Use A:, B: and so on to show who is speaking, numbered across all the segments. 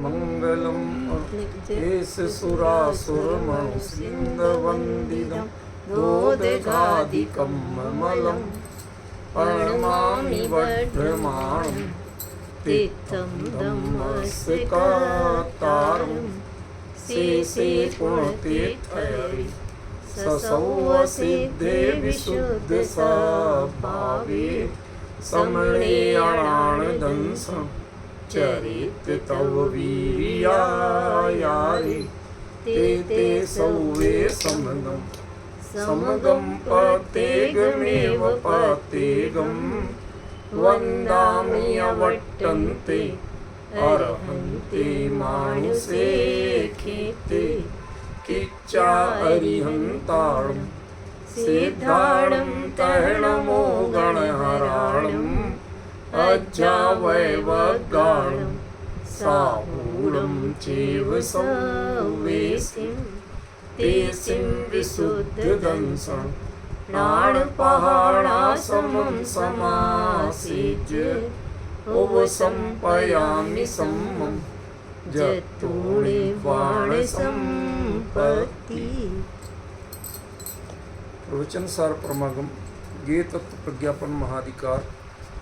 A: मंगलम S सुरासुरमणु सिंहवंदिदं दोदगादिकं ममलं प्रणमामि वर्धमानं तीर्थं धम्मस्कातारं शेषे पुण्यतीर्थहरि ससौवसिद्धे विशुद्धस्वभावे समलेयाणानदंसं चरित तव वीर्यायारे ते सौवे समदं समगं पतेगमेव पतेगं वन्दामि अवट्टन्ते अर्हन्ते मानुषे खेते किच्चा अरिहन्तारं सिद्धाणं तरणमो गणहराणम् अज्जावैवगाणं साहूढं चैव संवेशिं तेसिं विशुद्धदंसं प्राणपहाणासमं समासेज्य उपसंपयामि सम्मं जतूणे बाणसंपत्ति। प्रवचन सार परमागम गे तत्व प्रज्ञापन महाधिकार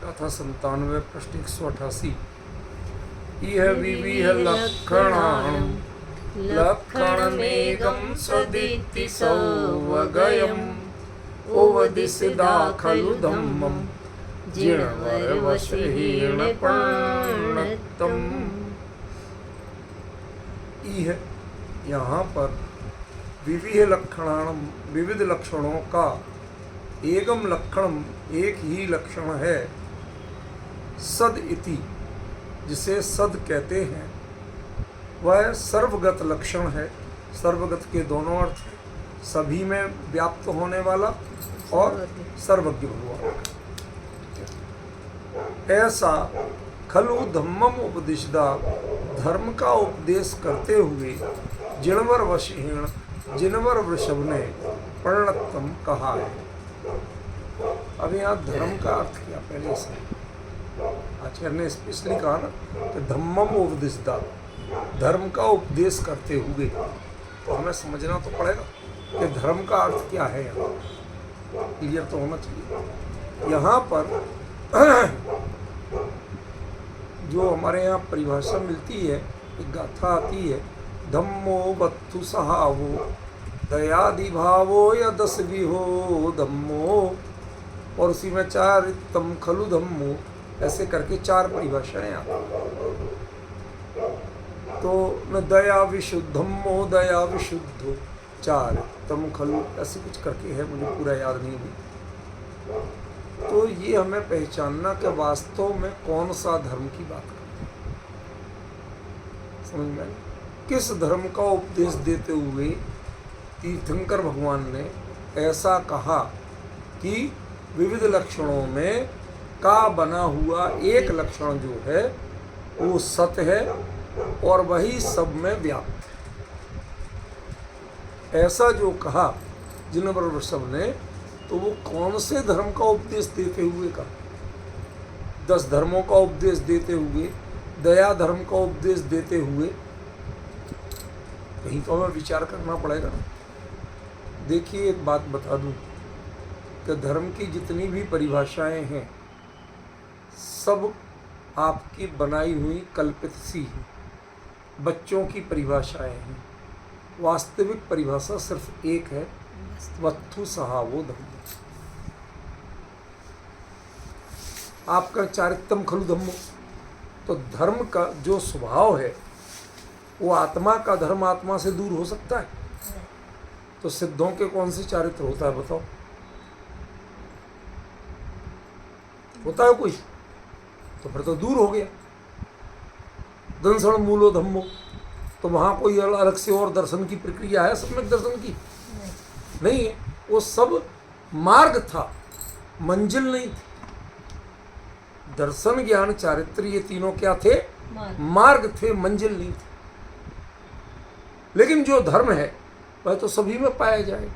A: गाथा 97 पृष्ठ 188। इह विविह लक्षणाणं लक्षणमेकं सदिति सौवगयम् उपदिशिदा खलु धम्मं जिणवरवशेन प्रणतम्। इह यहाँ पर विविध लक्षणाणम विविध लक्षणों का एकम लक्षणम एक ही लक्षण है सद इति जिसे सद कहते हैं वह सर्वगत लक्षण है। सर्वगत के दोनों अर्थ हैं, सभी में व्याप्त होने वाला और सर्वज्ञ भगवान। ऐसा खलु धम्मम उपदिशदा धर्म का उपदेश करते हुए जिणवर वशेण जिनवर वृषभ ने प्रणतम कहा है। अब यहाँ धर्म का अर्थ क्या पहले से आचार्य ने स्पेशली कहा ना कि धम्मम उपदिशदा धर्म का उपदेश करते हुए, तो हमें समझना तो पड़ेगा कि धर्म का अर्थ क्या है। यहाँ क्लियर तो होना चाहिए। यहाँ पर जो हमारे यहाँ परिभाषा मिलती है, एक गाथा आती है, धम्मो बत्थु सहावो दयादिभावो यदस्विहो धम्मो, और उसी में चारित्तम खलु धम्मो, ऐसे करके 4 परिभाषाएं आती हैं। तो न दया विशुद्धम्मो दया विशुद्धो चारित्तम खलु, ऐसे कुछ करके है, मुझे पूरा याद नहीं है। तो ये हमें पहचानना कि वास्तव में कौन सा धर्म की बात करते हैं। समझ में किस धर्म का उपदेश देते हुए तीर्थंकर भगवान ने ऐसा कहा कि विविध लक्षणों में का बना हुआ एक लक्षण जो है वो सत्य है और वही सब में व्याप्त है। ऐसा जो कहा जिनवर वृषभ ने, तो वो कौन से धर्म का उपदेश देते हुए कहा? 10 धर्मों का उपदेश देते हुए, दया धर्म का उपदेश देते हुए, कहीं तो हमें विचार करना पड़ेगा ना। देखिए एक बात बता दूं कि धर्म की जितनी भी परिभाषाएं हैं सब आपकी बनाई हुई कल्पित सी हैं, बच्चों की परिभाषाएं हैं। वास्तविक परिभाषा सिर्फ एक है, वत्थु सहावो धम्मो। आपका चारित्तम खलु धम्मो, तो धर्म का जो स्वभाव है वो आत्मा का धर्म आत्मा से दूर हो सकता है? तो सिद्धों के कौन से चारित्र होता है बताओ? होता है कोई? तो फिर तो दूर हो गया। दंसण मूलो धम्मो, तो वहाँ कोई अलग से और दर्शन की प्रक्रिया है सम्यक दर्शन की? नहीं है, वो सब मार्ग था, मंजिल नहीं थी। दर्शन ज्ञान चारित्र ये तीनों क्या थे? मार्ग थे, मंजिल नहीं थी। लेकिन जो धर्म है वह तो सभी में पाया जाए,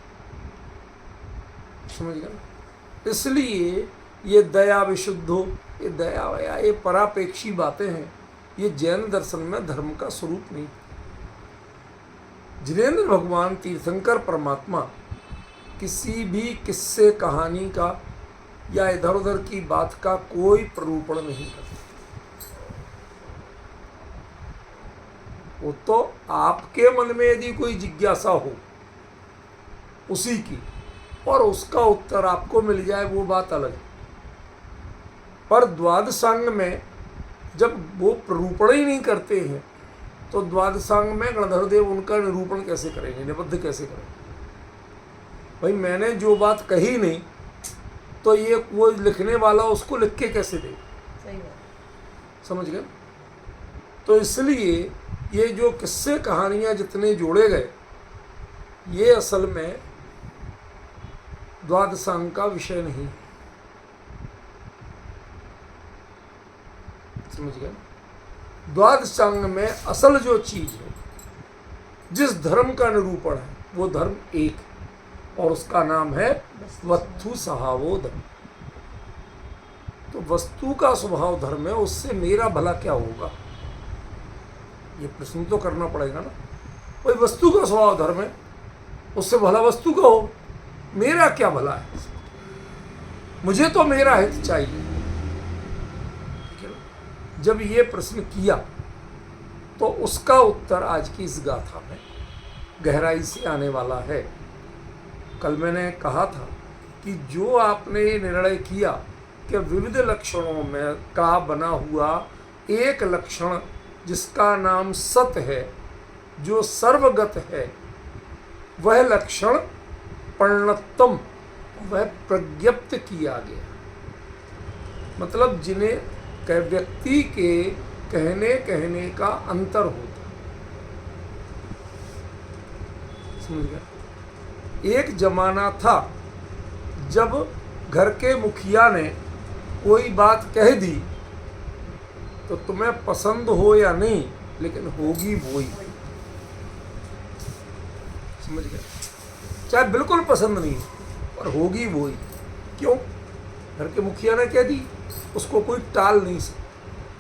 A: समझ गए? इसलिए ये दया विशुद्धो, ये दया वया ये परापेक्षी बातें हैं, ये जैन दर्शन में धर्म का स्वरूप नहीं। जिनेंद्र भगवान तीर्थंकर परमात्मा किसी भी किस्से कहानी का या इधर उधर की बात का कोई प्ररूपण नहीं करते। वो तो आपके मन में यदि कोई जिज्ञासा हो उसी की, और उसका उत्तर आपको मिल जाए, वो बात अलग है। पर द्वादशांग में जब वो प्ररूपण ही नहीं करते हैं तो द्वादशांग में गणधर देव उनका निरूपण कैसे करेंगे, निबद्ध कैसे करेंगे? भाई मैंने जो बात कही नहीं तो ये वो लिखने वाला उसको लिख के कैसे दे?
B: सही बात।
A: समझ गए? तो इसलिए ये जो किस्से कहानियां जितने जोड़े गए, ये असल में द्वादशांग का विषय नहीं। समझ गए? द्वादशांग में असल जो चीज है, जिस धर्म का निरूपण है, वो धर्म एक है और उसका नाम है वस्तु स्वभावो धर्म। तो वस्तु का स्वभाव धर्म है, उससे मेरा भला क्या होगा? ये प्रश्न तो करना पड़ेगा ना। भाई वस्तु का स्वभाव धर्म है, उससे भला वस्तु का हो, मेरा क्या भला है? मुझे तो मेरा हित चाहिए। जब ये प्रश्न किया तो उसका उत्तर आज की इस गाथा में गहराई से आने वाला है। कल मैंने कहा था कि जो आपने ये निर्णय किया कि विविध लक्षणों में का बना हुआ एक लक्षण जिसका नाम सत है, जो सर्वगत है, वह लक्षण परिणतम, वह प्रज्ञप्त किया गया। मतलब जिन्हें व्यक्ति के कहने का अंतर होता। समझ गया? एक जमाना था जब घर के मुखिया ने कोई बात कह दी तो तुम्हें पसंद हो या नहीं, लेकिन होगी वो ही। समझ गया? चाहे बिल्कुल पसंद नहीं पर होगी वो ही। क्यों? घर के मुखिया ने कह दी, उसको कोई टाल नहीं सकता,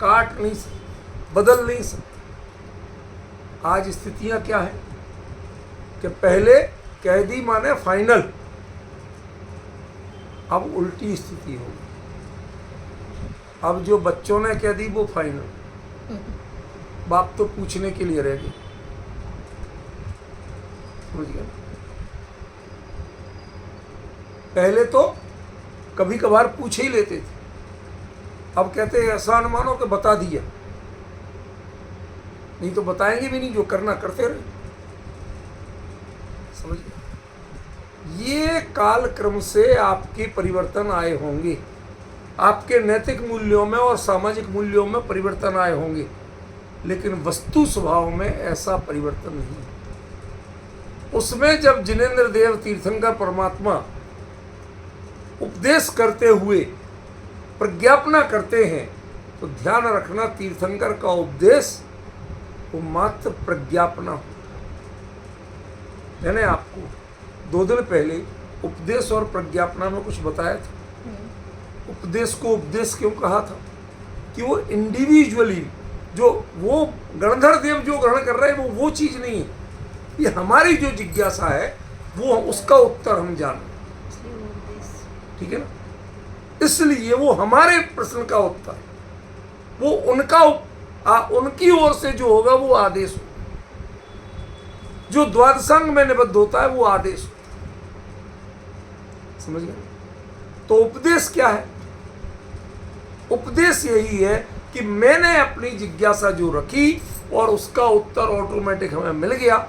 A: काट नहीं सकता, बदल नहीं सकता। आज स्थितियां क्या है कि पहले कह दी माने फाइनल, अब उल्टी स्थिति होगी। अब जो बच्चों ने कह दी वो फाइनल, बाप तो पूछने के लिए रह गए। समझ गए? पहले तो कभी कभार पूछ ही लेते थे, अब कहते हैं ऐसा न मानो कि बता दिया, नहीं तो बताएंगे भी नहीं, जो करना करते रहे। समझ गए? ये काल क्रम से आपके परिवर्तन आए होंगे, आपके नैतिक मूल्यों में और सामाजिक मूल्यों में परिवर्तन आए होंगे, लेकिन वस्तु स्वभाव में ऐसा परिवर्तन नहीं है। उसमें जब जिनेंद्र देव तीर्थंकर परमात्मा उपदेश करते हुए प्रज्ञापना करते हैं तो ध्यान रखना, तीर्थंकर का उपदेश वो मात्र प्रज्ञापना होता है। मैंने आपको 2 दिन पहले उपदेश और प्रज्ञापना में कुछ बताया था। उपदेश को उपदेश क्यों कहा था? कि वो इंडिविजुअली जो वो गणधर देव जो ग्रहण कर रहे हैं वो चीज नहीं है। ये हमारी जो जिज्ञासा है वो उसका उत्तर हम जान, ठीक है ना? इसलिए वो हमारे प्रश्न का उत्तर, वो उनका उनकी ओर से जो होगा वो आदेश होगा। जो द्वादशांग में निबद्ध होता है वो आदेश होता है। समझ गए? तो उपदेश क्या है? उपदेश यही है कि मैंने अपनी जिज्ञासा जो रखी और उसका उत्तर ऑटोमेटिक हमें मिल गया,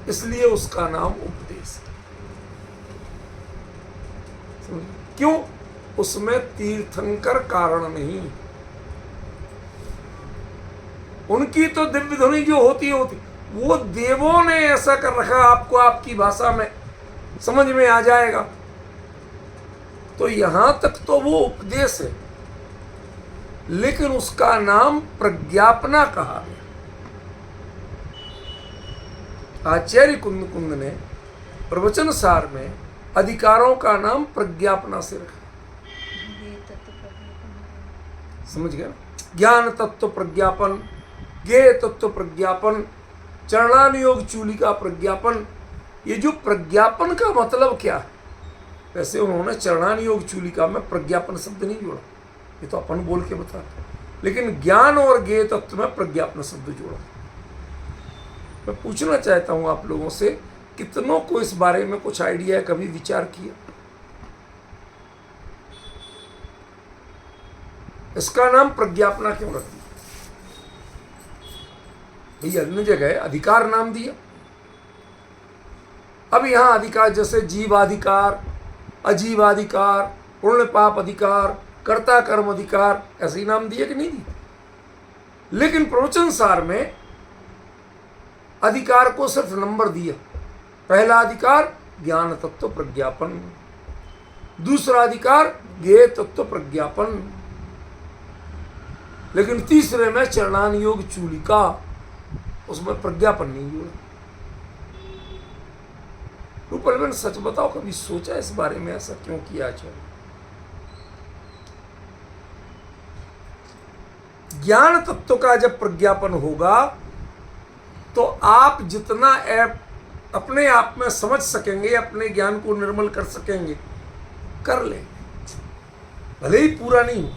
A: इसलिए उसका नाम उपदेश है। क्यों? उसमें तीर्थंकर कारण नहीं, उनकी तो दिव्य ध्वनि जो होती वो देवों ने ऐसा कर रखा, आपको आपकी भाषा में समझ में आ जाएगा। तो यहां तक तो वो उपदेश है, लेकिन उसका नाम प्रज्ञापना कहा गया। आचार्य कुंद ने प्रवचन सार में अधिकारों का नाम प्रज्ञापना से रखा। समझ गया? ज्ञान तत्व प्रज्ञापन, ज्ञेय तत्व प्रज्ञापन, चरणानुयोग चूलिका प्रज्ञापन। ये जो प्रज्ञापन का मतलब क्या है? वैसे उन्होंने चरणानुयोग चूलिका में प्रज्ञापन शब्द नहीं जोड़ा, ये तो अपन बोल के बता, लेकिन ज्ञान और ज्ञेय तत्व में प्रज्ञापन शब्द जोड़ा। मैं पूछना चाहता हूं आप लोगों से, कितनों को इस बारे में कुछ आइडिया है, कभी विचार किया? इसका नाम प्रज्ञापना क्यों रख दिया? भैया अन्य जगह अधिकार नाम दिया, अब यहां अधिकार जैसे जीवाधिकार, अजीवाधिकार, पुण्य पाप अधिकार, कर्ता कर्म अधिकार, ऐसे ही नाम दिए कि नहीं दिए? लेकिन प्रवचन सार में अधिकार को सिर्फ नंबर दिया। पहला अधिकार ज्ञान तत्व प्रज्ञापन, दूसरा अधिकार ज्ञेय तत्व प्रज्ञापन, लेकिन तीसरे में चरणानुयोग चूलिका, उसमें प्रज्ञापन नहीं जोड़ा। रूपल सच बताओ, कभी सोचा इस बारे में ऐसा क्यों किया आचार्य? ज्ञान तत्व का जब प्रज्ञापन होगा तो आप जितना अपने आप में समझ सकेंगे, अपने ज्ञान को निर्मल कर सकेंगे, कर ले, भले ही पूरा नहीं हो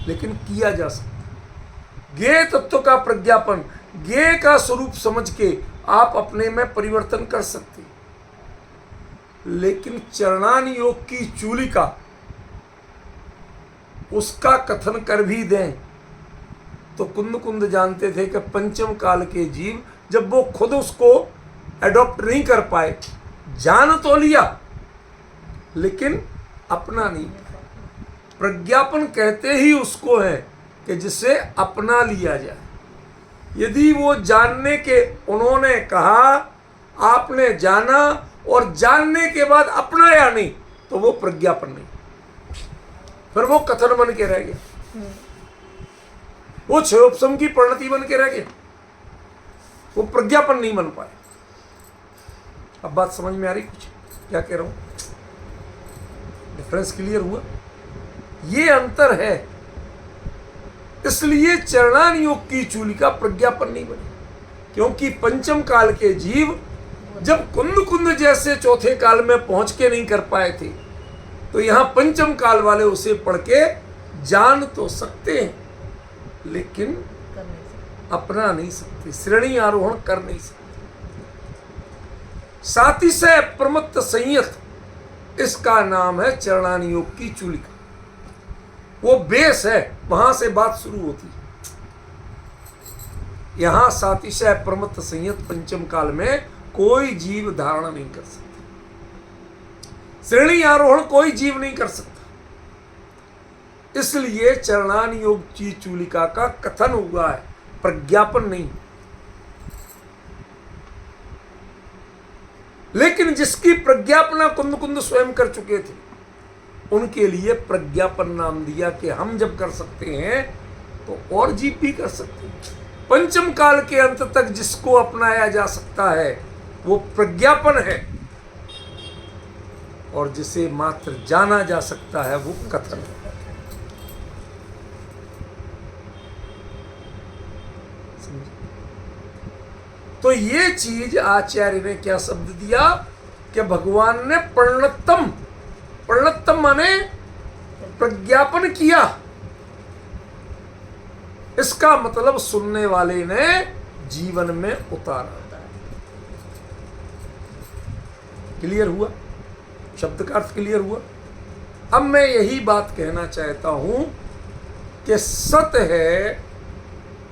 A: लेकिन किया जा सकता। ज्ञेय तत्व का प्रज्ञापन, ज्ञेय का स्वरूप समझ के आप अपने में परिवर्तन कर सकते, लेकिन चरणानुयोग की चूलिका उसका कथन कर भी दें तो कुंद जानते थे कि पंचम काल के जीव जब वो खुद उसको एडॉप्ट नहीं कर पाए, जान तो लिया लेकिन अपना नहीं। प्रज्ञापन कहते ही उसको है कि जिसे अपना लिया जाए। यदि वो जानने के, उन्होंने कहा, आपने जाना और जानने के बाद अपनाया नहीं, तो वो प्रज्ञापन नहीं, फिर वो कथन बन के रह गया, वो क्षयोपशम की परिणति बन के रह गया, वो प्रज्ञापन नहीं बन पाया। अब बात समझ में आ रही कुछ क्या कह रहा हूं? डिफरेंस क्लियर हुआ? ये अंतर है, इसलिए चरणानुयोग की चूलिका प्रज्ञापन नहीं बनी, क्योंकि पंचम काल के जीव जब कुंद जैसे चौथे काल में पहुंच के नहीं कर पाए थे, तो यहां पंचम काल वाले उसे पढ़ के जान तो सकते हैं लेकिन अपना नहीं सकते, श्रेणी आरोहण कर नहीं सकते। सातिशय प्रमत्त संयत, इसका नाम है चरणानुयोग की चूलिका। वो बेस है, वहां से बात शुरू होती है। यहां सातिशय प्रमत्त संयत पंचम काल में कोई जीव धारणा नहीं कर सकता, श्रेणी आरोहण कोई जीव नहीं कर सकता, इसलिए चरणानुयोग की चूलिका का कथन हुआ है, प्रज्ञापन नहीं। लेकिन जिसकी प्रज्ञापना कुंद स्वयं कर चुके थे, उनके लिए प्रज्ञापन नाम दिया कि हम जब कर सकते हैं तो और जीव भी कर सकते हैं। पंचम काल के अंत तक जिसको अपनाया जा सकता है वो प्रज्ञापन है, और जिसे मात्र जाना जा सकता है वो कथन है। तो ये चीज आचार्य ने क्या शब्द दिया कि भगवान ने परिणतम माने प्रज्ञापन किया, इसका मतलब सुनने वाले ने जीवन में उतारा। क्लियर हुआ? शब्द का अर्थ क्लियर हुआ? अब मैं यही बात कहना चाहता हूं कि सत है,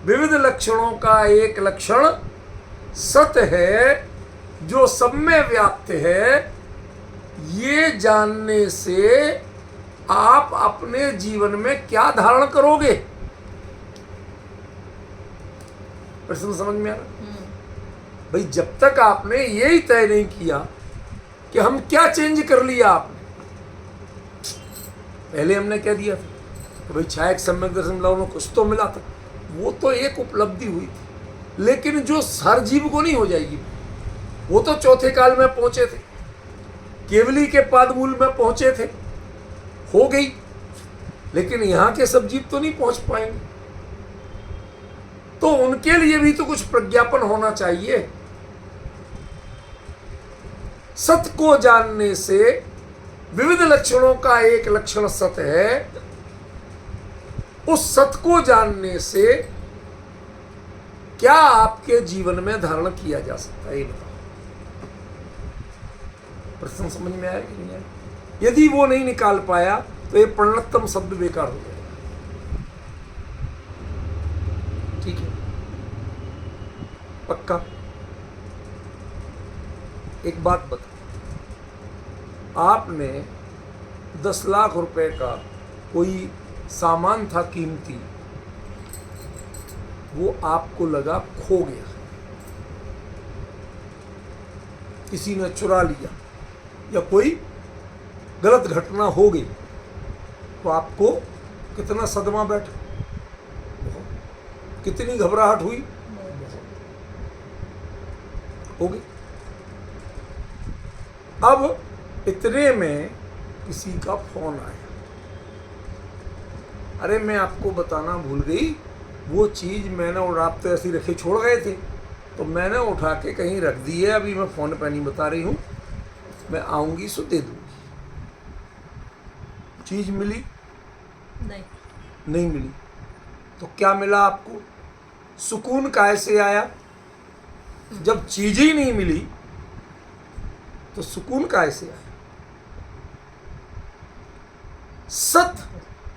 A: विविध लक्षणों का एक लक्षण सत है जो सब में व्याप्त है। ये जानने से आप अपने जीवन में क्या धारण करोगे? प्रश्न समझ में आ रहा? भाई जब तक आपने यही तय नहीं किया कि हम क्या चेंज कर लिया आपने, पहले हमने कह दिया था कि भाई छायक सम्यक दर्शन लाओ में कुछ तो मिला था, वो तो एक उपलब्धि हुई थी, लेकिन जो हर जीव को नहीं हो जाएगी। वो तो चौथे काल में पहुंचे थे, केवली के पादमूल में पहुंचे थे, हो गई, लेकिन यहां के सब जीव तो नहीं पहुंच पाएंगे। तो उनके लिए भी तो कुछ प्रज्ञापन होना चाहिए। सत को जानने से विविध लक्षणों का एक लक्षण सत है। उस सत को जानने से क्या आपके जीवन में धारण किया जा सकता है, ये बताओ। प्रश्न समझ में आया कि नहीं आया? यदि वो नहीं निकाल पाया तो ये प्रणतम शब्द बेकार हो जाएगा। ठीक है, पक्का? एक बात बता, आपने 10 लाख रुपए का कोई सामान था कीमती, वो आपको लगा खो गया, किसी ने चुरा लिया या कोई गलत घटना हो गई, तो आपको कितना सदमा बैठा, कितनी घबराहट हुई होगी। अब इतने में किसी का फोन आया, अरे मैं आपको बताना भूल गई, वो चीज़ मैंने, और आप तो ऐसी रखे छोड़ गए थे, तो मैंने उठा के कहीं रख दी है, अभी मैं फ़ोन पे नहीं बता रही हूँ, मैं आऊँगी सो दे दूँगी। चीज़ मिली? नहीं मिली। तो क्या मिला आपको? सुकून कैसे आया? जब चीज़ ही नहीं मिली तो सुकून कैसे आया? सत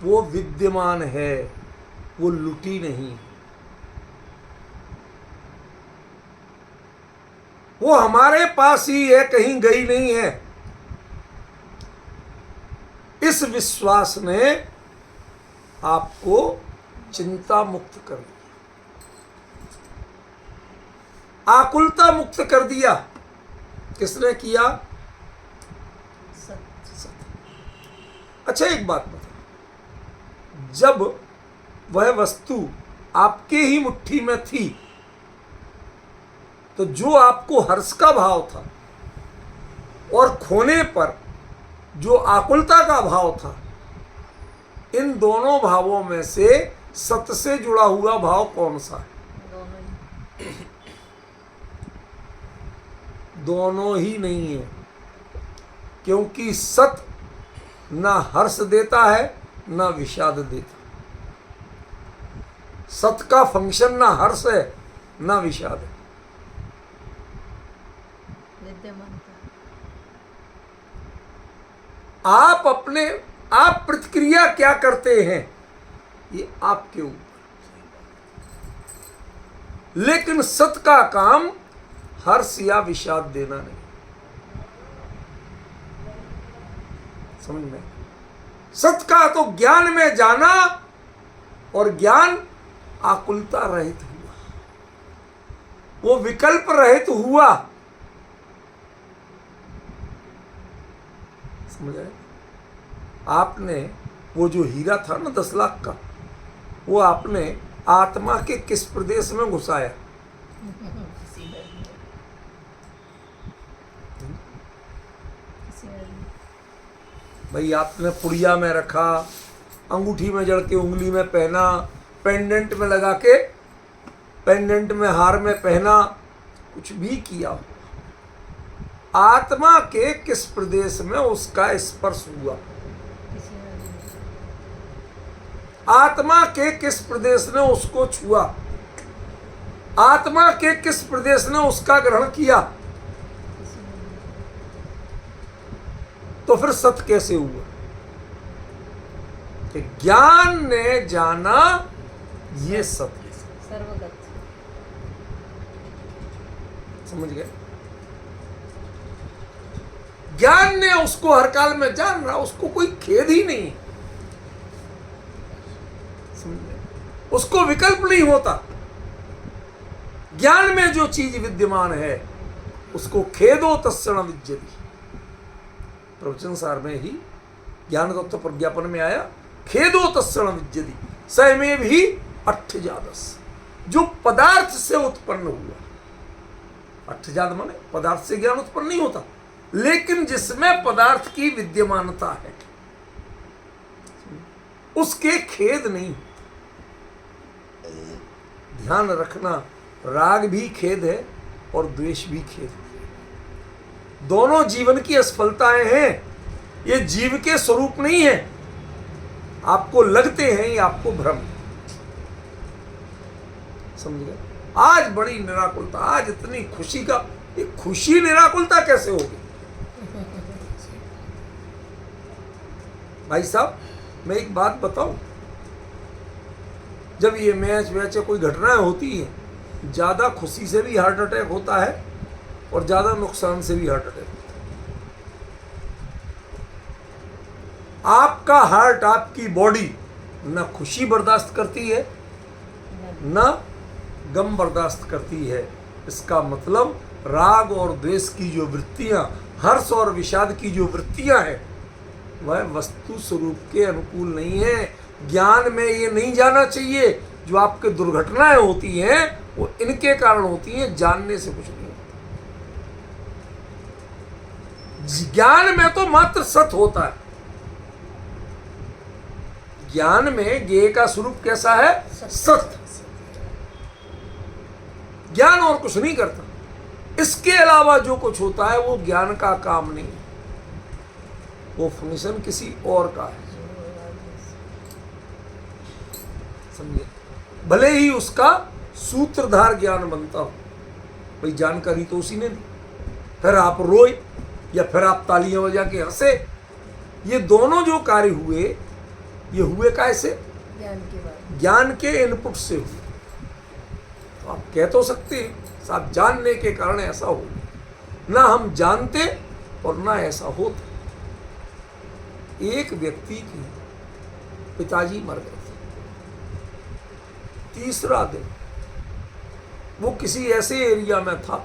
A: वो विद्यमान है, वो लुटी नहीं, वो हमारे पास ही है, कहीं गई नहीं है। इस विश्वास ने आपको चिंता मुक्त कर दिया, आकुलता मुक्त कर दिया। किसने किया? अच्छा एक बात बता, जब वह वस्तु आपके ही मुट्ठी में थी तो जो आपको हर्ष का भाव था और खोने पर जो आकुलता का भाव था, इन दोनों भावों में से सत से जुड़ा हुआ भाव कौन सा है? दोनों ही नहीं है, क्योंकि सत ना हर्ष देता है ना विषाद देता। सत का फंक्शन ना हर्ष है ना विषाद है। आप प्रतिक्रिया क्या करते हैं ये आपके ऊपर, लेकिन सत का काम हर्ष या विषाद देना नहीं। समझ में? सत का तो ज्ञान में जाना, और ज्ञान आकुलता रहित हुआ, वो विकल्प रहित हुआ। समझ आए? आपने वो जो हीरा था ना 10 लाख का, वो आपने आत्मा के किस प्रदेश में घुसाया? भाई आपने पुड़िया में रखा, अंगूठी में जड़ के उंगली में पहना, पेंडेंट में लगा के, पेंडेंट में हार में पहना, कुछ भी किया, आत्मा के किस प्रदेश में उसका स्पर्श हुआ? आत्मा के किस प्रदेश ने उसको छुआ? आत्मा के किस प्रदेश ने उसका ग्रहण किया? तो फिर सत कैसे हुआ? कि ज्ञान ने जाना ये सत्य,
B: सर्वगत। समझ गए?
A: ज्ञान ने उसको हर काल में जान रहा, उसको कोई खेद ही नहीं, उसको विकल्प नहीं होता। ज्ञान में जो चीज विद्यमान है उसको खेदो तत्क्षण विद्यति। प्रवचन सार में ही ज्ञान तत्व प्रज्ञापन में आया, खेदो तत्क्षण विद्यति सयमेव ही अठ्ठजातस्, जो पदार्थ से उत्पन्न हुआ। अठ्ठजात माने पदार्थ से ज्ञान उत्पन्न नहीं होता, लेकिन जिसमें पदार्थ की विद्यमानता है उसके खेद नहीं। ध्यान रखना, राग भी खेद है और द्वेष भी खेद है। दोनों जीवन की असफलताएं हैं, ये जीव के स्वरूप नहीं है। आपको लगते हैं, ये आपको भ्रम है। समझ गए? आज बड़ी निराकुलता, आज इतनी खुशी का, ये खुशी निराकुलता कैसे होगी? भाई साहब, मैं एक बात बताऊं, जब ये मैच वैच कोई घटनाएं होती है, ज्यादा खुशी से भी हार्ट अटैक होता है और ज्यादा नुकसान से भी हार्ट अटैक होता है। आपका हार्ट, आपकी बॉडी ना खुशी बर्दाश्त करती है ना गम बर्दाश्त करती है। इसका मतलब राग और द्वेष की जो वृत्तियां, हर्ष और विषाद की जो वृत्तियां हैं, वह वस्तु स्वरूप के अनुकूल नहीं है। ज्ञान में ये नहीं जाना चाहिए, जो आपके दुर्घटनाएं होती हैं वो इनके कारण होती हैं, जानने से कुछ नहीं होता। ज्ञान में तो मात्र सत होता है। ज्ञान में ज्ञेय का स्वरूप कैसा है? सत। ज्ञान और कुछ नहीं करता। इसके अलावा जो कुछ होता है वो ज्ञान का काम नहीं है, वो फंक्शन किसी और का है। समझे? भले ही उसका सूत्रधार ज्ञान बनता हो, भाई जानकारी तो उसी ने दी, फिर आप रोए या फिर आप तालियां बजा के हंसे, ये दोनों जो कार्य हुए, ये हुए कैसे? ज्ञान के इनपुट से हुए। तो आप कह तो सकते हैं साहब जानने के कारण ऐसा हो, ना हम जानते और ना ऐसा होता। एक व्यक्ति के पिताजी मर गए थे, तीसरा दिन वो किसी ऐसे एरिया में था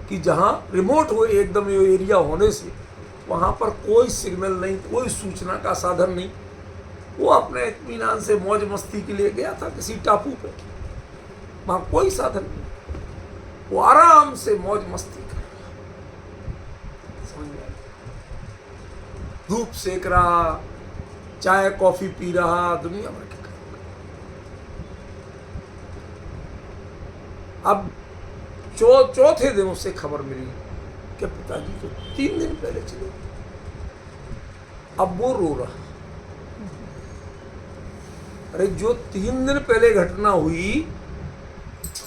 A: कि जहां रिमोट हुए एकदम ये एरिया होने से वहां पर कोई सिग्नल नहीं, कोई सूचना का साधन नहीं। वो अपने इत्मीनान से मौज मस्ती के लिए गया था किसी टापू पे, वहां कोई साधन नहीं, वो आराम से मौज मस्ती कर रहा। समझ में आया? धूप सेक रहा, चाय कॉफी पी रहा, दुनिया भर के काम। अब चौथे दिन उससे खबर मिली कि पिताजी तो 3 दिन पहले चले। अब वो रो रहा, अरे जो 3 दिन पहले घटना हुई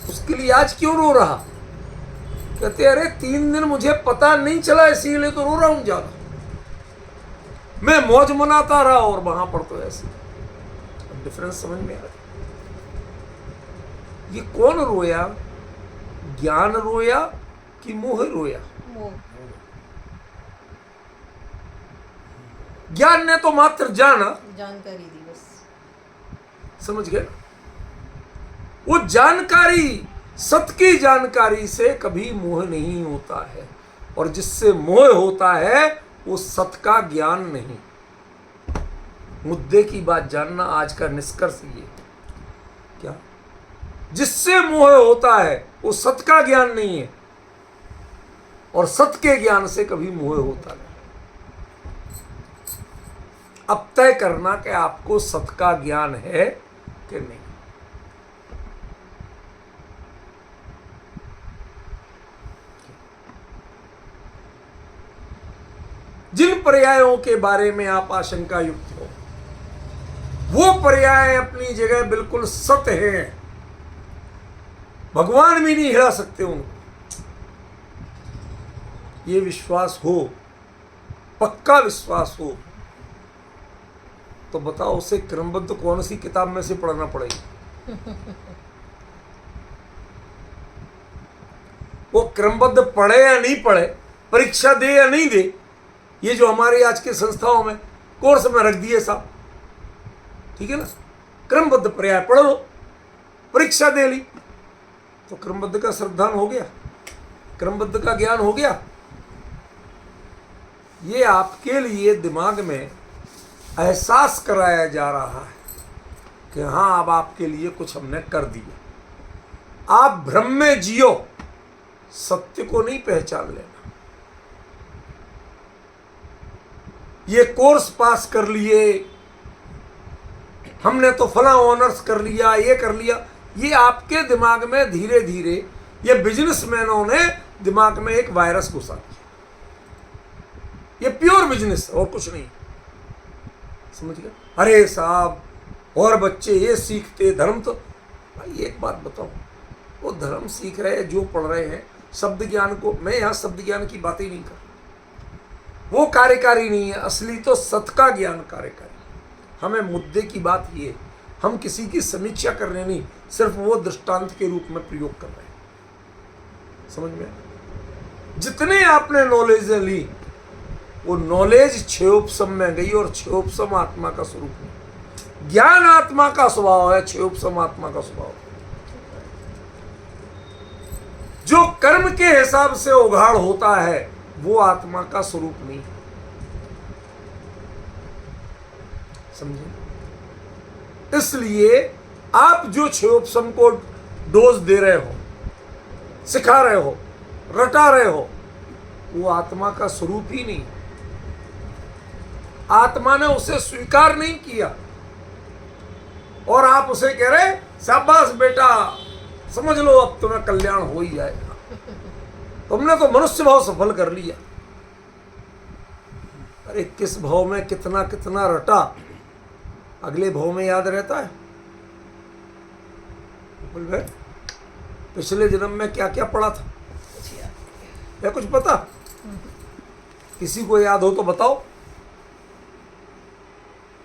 A: उसके लिए आज क्यों रो रहा? कहते अरे 3 दिन मुझे पता नहीं चला इसीलिए तो रो रहा हूं ज्यादा। मैं मौज मनाता रहा और वहां पर तो ऐसे। डिफरेंस समझ में आ रहा? ये कौन रोया? ज्ञान रोया कि मोह रोया? ज्ञान ने तो मात्र जानकारी दी बस। समझ गए? वो जानकारी, सत की जानकारी से कभी मोह नहीं होता है, और जिससे मोह होता है वो सत का ज्ञान नहीं। मुद्दे की बात जानना, आज का निष्कर्ष ये क्या, जिससे मोह होता है वो सत का ज्ञान नहीं है, और सत के ज्ञान से कभी मोह होता नहीं। अब तय करना कि आपको सत का ज्ञान है कि नहीं। जिन पर्यायों के बारे में आप आशंका युक्त हो, वो पर्याय अपनी जगह बिल्कुल सत्य हैं। भगवान भी नहीं हिला सकते उनको। ये विश्वास हो, पक्का विश्वास हो, तो बताओ उसे क्रमबद्ध कौन सी किताब में से पढ़ना पड़ेगी? वो क्रमबद्ध पढ़े या नहीं पढ़े, परीक्षा दे या नहीं दे, ये जो हमारे आज के संस्थाओं में कोर्स में रख दिए साहब, ठीक है ना, क्रमबद्ध पर्याय पढ़ लो, परीक्षा दे ली, तो क्रमबद्ध का श्रद्धान हो गया, क्रमबद्ध का ज्ञान हो गया। ये आपके लिए दिमाग में एहसास कराया जा रहा है कि हाँ अब आपके लिए कुछ हमने कर दिया। आप भ्रम में जियो, सत्य को नहीं पहचान लेना। ये कोर्स पास कर लिए, हमने तो फला ऑनर्स कर लिया, ये कर लिया, ये आपके दिमाग में धीरे धीरे ये बिजनेसमैनों ने दिमाग में एक वायरस घुसा दिया। ये प्योर बिजनेस और कुछ नहीं। समझ गए? अरे साहब और बच्चे ये सीखते धर्म, तो भाई एक बात बताओ, वो धर्म सीख रहे हैं, जो पढ़ रहे हैं शब्द ज्ञान को, मैं यहाँ शब्द ज्ञान की बातें ही नहीं कर रहा, वो कार्यकारी नहीं है। असली तो सत का ज्ञान कार्यकारी। हमें मुद्दे की बात ये, हम किसी की समीक्षा कर रहे नहीं, सिर्फ वो दृष्टांत के रूप में प्रयोग कर रहे हैं। समझ में? जितने आपने नॉलेज ली वो नॉलेज क्षयोपशम में गई, और क्षयोपशम आत्मा का स्वरूप है। ज्ञान आत्मा का स्वभाव है, क्षयोपशम आत्मा का स्वभाव है। जो कर्म के हिसाब से उघाड़ होता है वो आत्मा का स्वरूप नहीं। समझे? इसलिए आप जो क्षयोपशम को डोज दे रहे हो, सिखा रहे हो, रटा रहे हो, वो आत्मा का स्वरूप ही नहीं। आत्मा ने उसे स्वीकार नहीं किया और आप उसे कह रहे शाबाश बेटा, समझ लो अब तुम्हें कल्याण हो ही जाएगा, तुमने तो मनुष्य भाव सफल कर लिया। अरे किस भाव में कितना कितना रटा, अगले भाव में याद रहता है? बोल भाई पिछले जन्म में क्या क्या पढ़ा था, या कुछ पता? किसी को याद हो तो बताओ।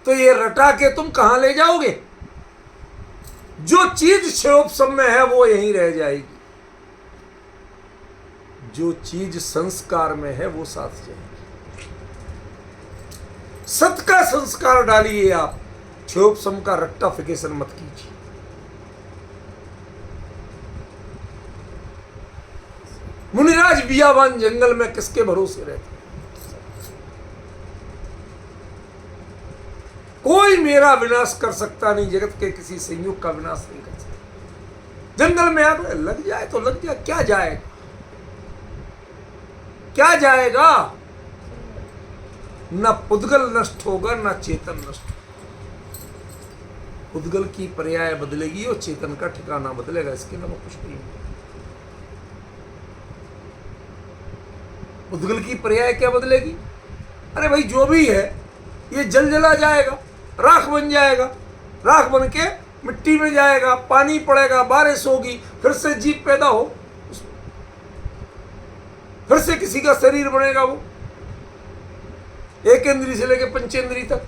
A: तो ये रटा के तुम कहां ले जाओगे? जो चीज क्षयोपशम में है वो यहीं रह जाएगी, जो चीज संस्कार में है वो साथ जाएगी। सत का संस्कार डालिए आप, क्षयोपशम का रेक्टिफिकेशन मत कीजिए। मुनिराज बियाबान जंगल में किसके भरोसे रहते? कोई मेरा विनाश कर सकता नहीं, जगत के किसी संयोग का विनाश नहीं कर सकता। जंगल में आग लग जाए तो लग जाए, क्या जाएगा? क्या जाएगा? न पुद्गल नष्ट होगा न चेतन नष्ट होगा। पुद्गल की पर्याय बदलेगी और चेतन का ठिकाना बदलेगा, इसके अलावा कुछ नहीं। पुद्गल की पर्याय क्या बदलेगी? अरे भाई जो भी है ये जल जला जाएगा, राख बन जाएगा, राख बन के मिट्टी में जाएगा, पानी पड़ेगा, बारिश होगी, फिर से जीव पैदा हो, फिर से किसी का शरीर बनेगा, वो एक इंद्री से लेकर पंचेंद्री तक।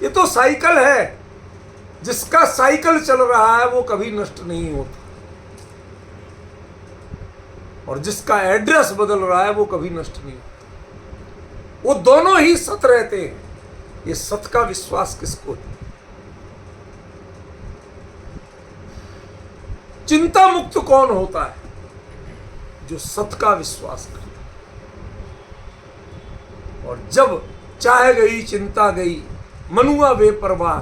A: ये तो साइकिल है, जिसका साइकिल चल रहा है वो कभी नष्ट नहीं होता, और जिसका एड्रेस बदल रहा है वो कभी नष्ट नहीं होता। वो दोनों ही सत रहते हैं। ये सत का विश्वास किसको है? चिंता मुक्त कौन होता है? जो सत का विश्वास करता है। और जब चाह गई चिंता गई, मनुआ बेपरवाह,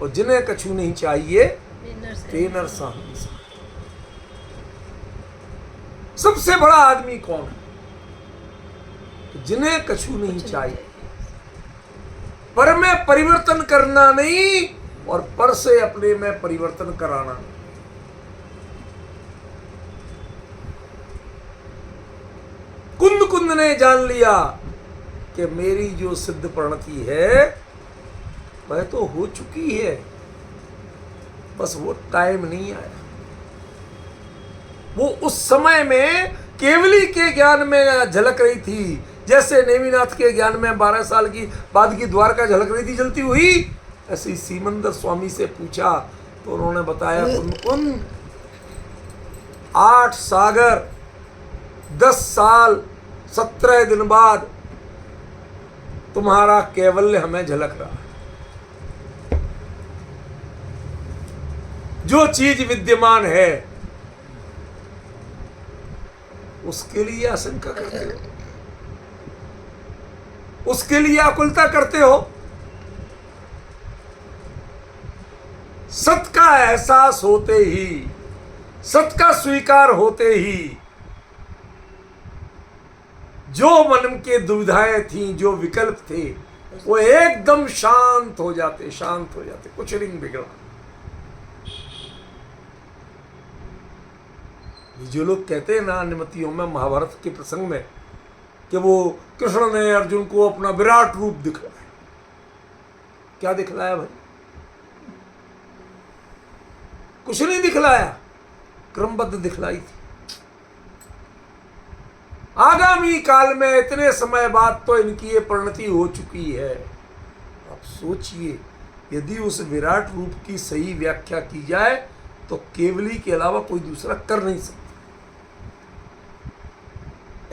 A: और जिन्हें कछु नहीं चाहिए ते नर सहंसा। सबसे बड़ा आदमी कौन है? जिन्हें कछु नहीं चाहिए, पर में परिवर्तन करना नहीं और पर से अपने में परिवर्तन कराना। कुंद कुंद ने जान लिया कि मेरी जो सिद्ध प्रणति है वह तो हो चुकी है, बस वो टाइम नहीं आया। वो उस समय में केवली के ज्ञान में झलक रही थी, जैसे नेमिनाथ के ज्ञान में 12 साल की बाद की द्वारका झलक रही थी जलती हुई। ऐसे सीमंदर स्वामी से पूछा तो उन्होंने बताया, कुंद 8 सागर 10 साल 17 दिन बाद तुम्हारा कैवल्य हमें झलक रहा है। जो चीज विद्यमान है उसके लिए आशंका करते हो, उसके लिए आकुलता करते हो। सत का एहसास होते ही, सत का स्वीकार होते ही जो मन के दुविधाएं थी, जो विकल्प थे, वो एकदम शांत हो जाते, शांत हो जाते। कुछ नहीं बिगड़ा। जो लोग कहते हैं ना निमतियों में, महाभारत के प्रसंग में, कि वो कृष्ण ने अर्जुन को अपना विराट रूप दिखलाया, क्या दिखलाया भाई? कुछ नहीं दिखलाया, क्रमबद्ध दिखलाई थी। आगामी काल में इतने समय बाद तो इनकी ये परिणति हो चुकी है। आप सोचिए, यदि उस विराट रूप की सही व्याख्या की जाए तो केवली के अलावा कोई दूसरा कर नहीं सकता।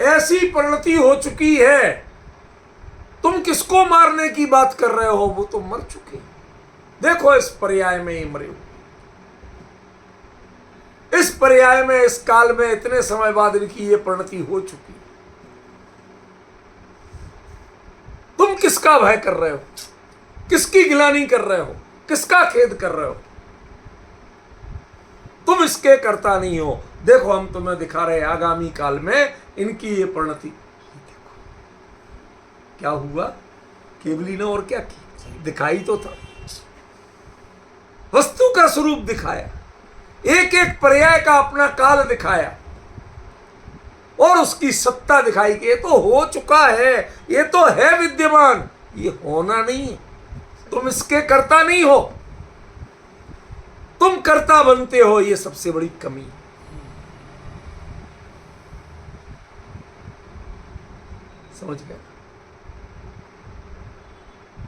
A: ऐसी परिणति हो चुकी है, तुम किसको मारने की बात कर रहे हो? वो तो मर चुके हैं। देखो इस पर्याय में ही मरे हो, इस पर्याय में, इस काल में इतने समय बाद इनकी ये परिणति हो चुकी है। तुम किसका भय कर रहे हो? किसकी गिलानी कर रहे हो? किसका खेद कर रहे हो? तुम इसके कर्ता नहीं हो। देखो हम तुम्हें दिखा रहे हैं आगामी काल में इनकी ये परिणति। देखो क्या हुआ, केवली ने और क्या की, दिखाई तो था, वस्तु का स्वरूप दिखाया, एक एक पर्याय का अपना काल दिखाया और उसकी सत्ता दिखाई कि ये तो हो चुका है, ये तो है विद्यमान, ये होना नहीं है। तुम इसके कर्ता नहीं हो, तुम कर्ता बनते हो, ये सबसे बड़ी कमी। समझ गए?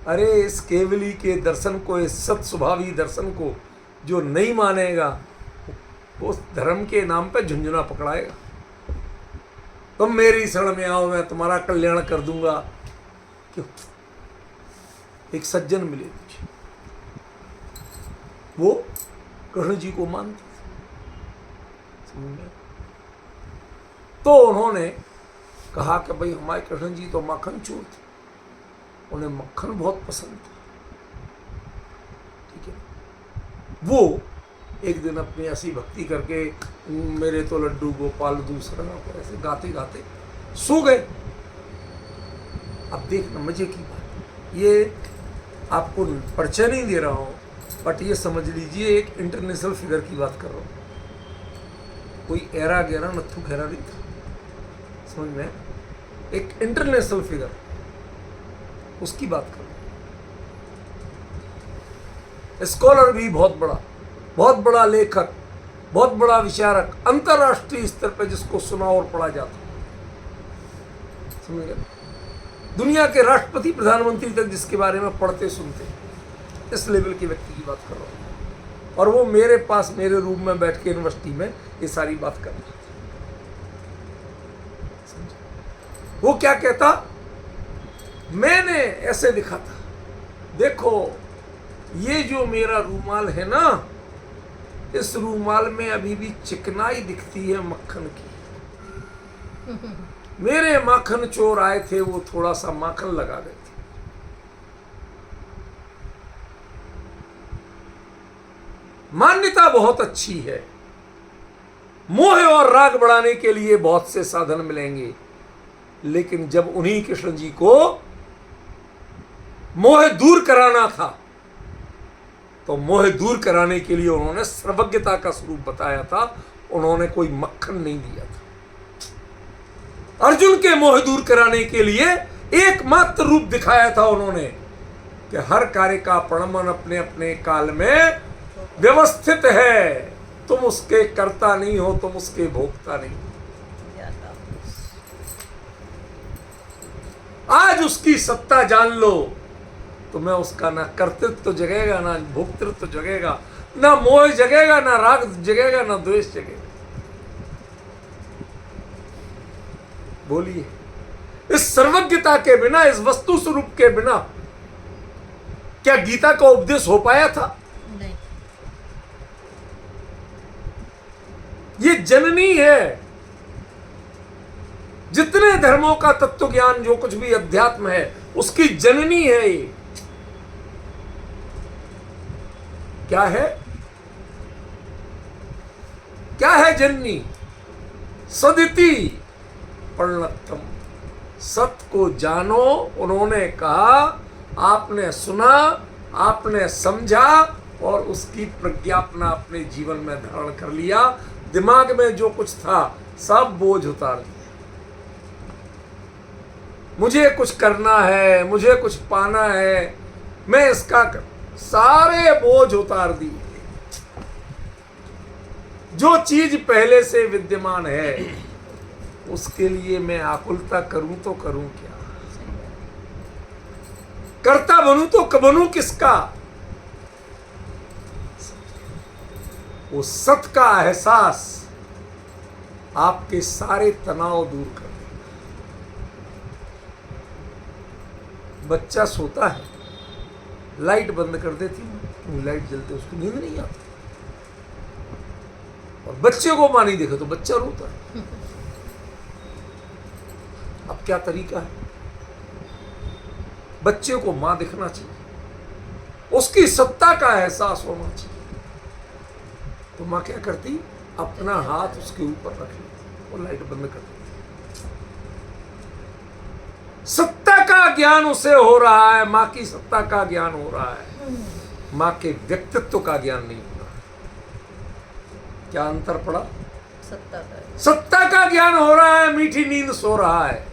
A: अरे इस केवली के दर्शन को, इस सत स्वभावी दर्शन को जो नहीं मानेगा वो धर्म के नाम पे झुंझुना पकड़ाएगा। तुम मेरी शरण में आओ, मैं तुम्हारा कल्याण कर दूंगा। क्यों? एक सज्जन मिले मुझे, वो कृष्ण जी को मानते थे, समझ में? तो उन्होंने कहा कि भाई हमारे कृष्ण जी तो माखन चोर थे, उन्हें मक्खन बहुत पसंद था। ठीक है, वो एक दिन अपनी ऐसी भक्ति करके, मेरे तो लड्डू गोपाल दूसरा, ऐसे गाते गाते सो गए। अब देखना मजे की बात, ये आपको परिचय नहीं दे रहा हूँ, बट ये समझ लीजिए एक इंटरनेशनल फिगर की बात कर रहा हूँ। कोई एरा गहरा नत्थु खैरा नहीं था, समझ में? एक इंटरनेशनल फिगर, उसकी बात कर रहा हूँ। स्कॉलर भी बहुत बड़ा लेखक, बहुत बड़ा विचारक, अंतरराष्ट्रीय स्तर पर जिसको सुना और पढ़ा जाता, समझ गए? दुनिया के राष्ट्रपति प्रधानमंत्री तक जिसके बारे में पढ़ते सुनते, इस लेवल के व्यक्ति की बात कर रहा हूँ। और वो मेरे पास, मेरे रूम में बैठ के यूनिवर्सिटी में ये सारी बात कर रहा था। वो क्या कहता, मैंने ऐसे दिखा था, देखो ये जो मेरा रूमाल है ना, इस रूमाल में अभी भी चिकनाई दिखती है मक्खन की। मेरे माखन चोर आए थे, वो थोड़ा सा माखन लगा गए थे। मान्यता बहुत अच्छी है, मोह और राग बढ़ाने के लिए बहुत से साधन मिलेंगे, लेकिन जब उन्हीं कृष्ण जी को मोह दूर कराना था तो मोह दूर कराने के लिए उन्होंने सर्वज्ञता का स्वरूप बताया था, उन्होंने कोई मक्खन नहीं दिया था। अर्जुन के मोह दूर कराने के लिए एकमात्र रूप दिखाया था उन्होंने कि हर कार्य का परिणाम अपने अपने काल में व्यवस्थित है, तुम उसके कर्ता नहीं हो, तुम उसके भोक्ता नहीं हो। आज उसकी सत्ता जान लो, तुम्हें उसका ना कर्तृत्व जगेगा, ना भोक्तृत्व जगेगा, ना मोह जगेगा, ना राग जगेगा, ना द्वेष जगेगा। बोलिए, इस सर्वज्ञता के बिना, इस वस्तु स्वरूप के बिना क्या गीता का उपदेश हो पाया था?
B: नहीं।
A: ये जननी है, जितने धर्मों का तत्व ज्ञान, जो कुछ भी अध्यात्म है, उसकी जननी है ये। क्या है? क्या है जननी? सदिति परिणतम, सत को जानो। उन्होंने कहा, आपने सुना, आपने समझा और उसकी प्रज्ञापना अपने जीवन में धारण कर लिया। दिमाग में जो कुछ था सब बोझ उतार दिया। मुझे कुछ करना है, मुझे कुछ पाना है, मैं इसका सारे बोझ उतार दिए। जो चीज पहले से विद्यमान है उसके लिए मैं आकुलता करूं तो करूं क्या? करता बनूं तो बनूं किसका? वो सत का एहसास आपके सारे तनाव दूर कर देगा। बच्चा सोता है, लाइट बंद कर देती हूं, लाइट जलते उसको नींद नहीं आती, और बच्चे को मां नहीं देखा तो बच्चा रोता है। अब क्या तरीका है? बच्चे को मां दिखना चाहिए, उसकी सत्ता का एहसास होना चाहिए। तो मां क्या करती? अपना हाथ उसके ऊपर रख लेती और लाइट बंद कर देती। सत्ता का ज्ञान उसे हो रहा है, मां की सत्ता का ज्ञान हो रहा है, मां के व्यक्तित्व का ज्ञान नहीं हो रहा। क्या अंतर पड़ा? सत्ता का ज्ञान हो रहा है, मीठी नींद सो रहा है,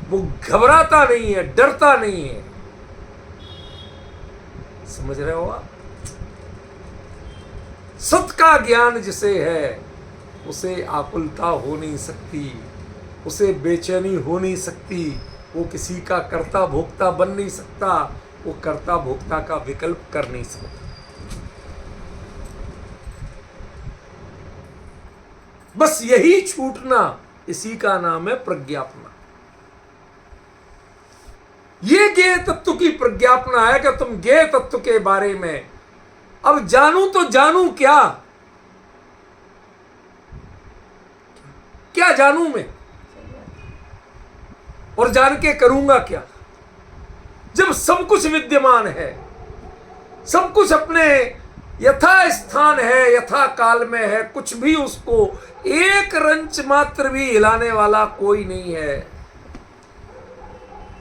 A: वो घबराता नहीं है, डरता नहीं है। समझ रहे हो आप? सत का ज्ञान जिसे है उसे आकुलता हो नहीं सकती, उसे बेचैनी हो नहीं सकती, वो किसी का कर्ता भोक्ता बन नहीं सकता, वो कर्ता भोक्ता का विकल्प कर नहीं सकता। बस यही छूटना, इसी का नाम है प्रज्ञापना। ये ज्ञेय तत्व की प्रज्ञापना है कि तुम ज्ञेय तत्व के बारे में अब जानूं तो जानूं क्या? क्या जानूं मैं? और जान के करूंगा क्या? जब सब कुछ विद्यमान है, सब कुछ अपने यथा स्थान है, यथा काल में है, कुछ भी उसको एक रंच मात्र भी हिलाने वाला कोई नहीं है।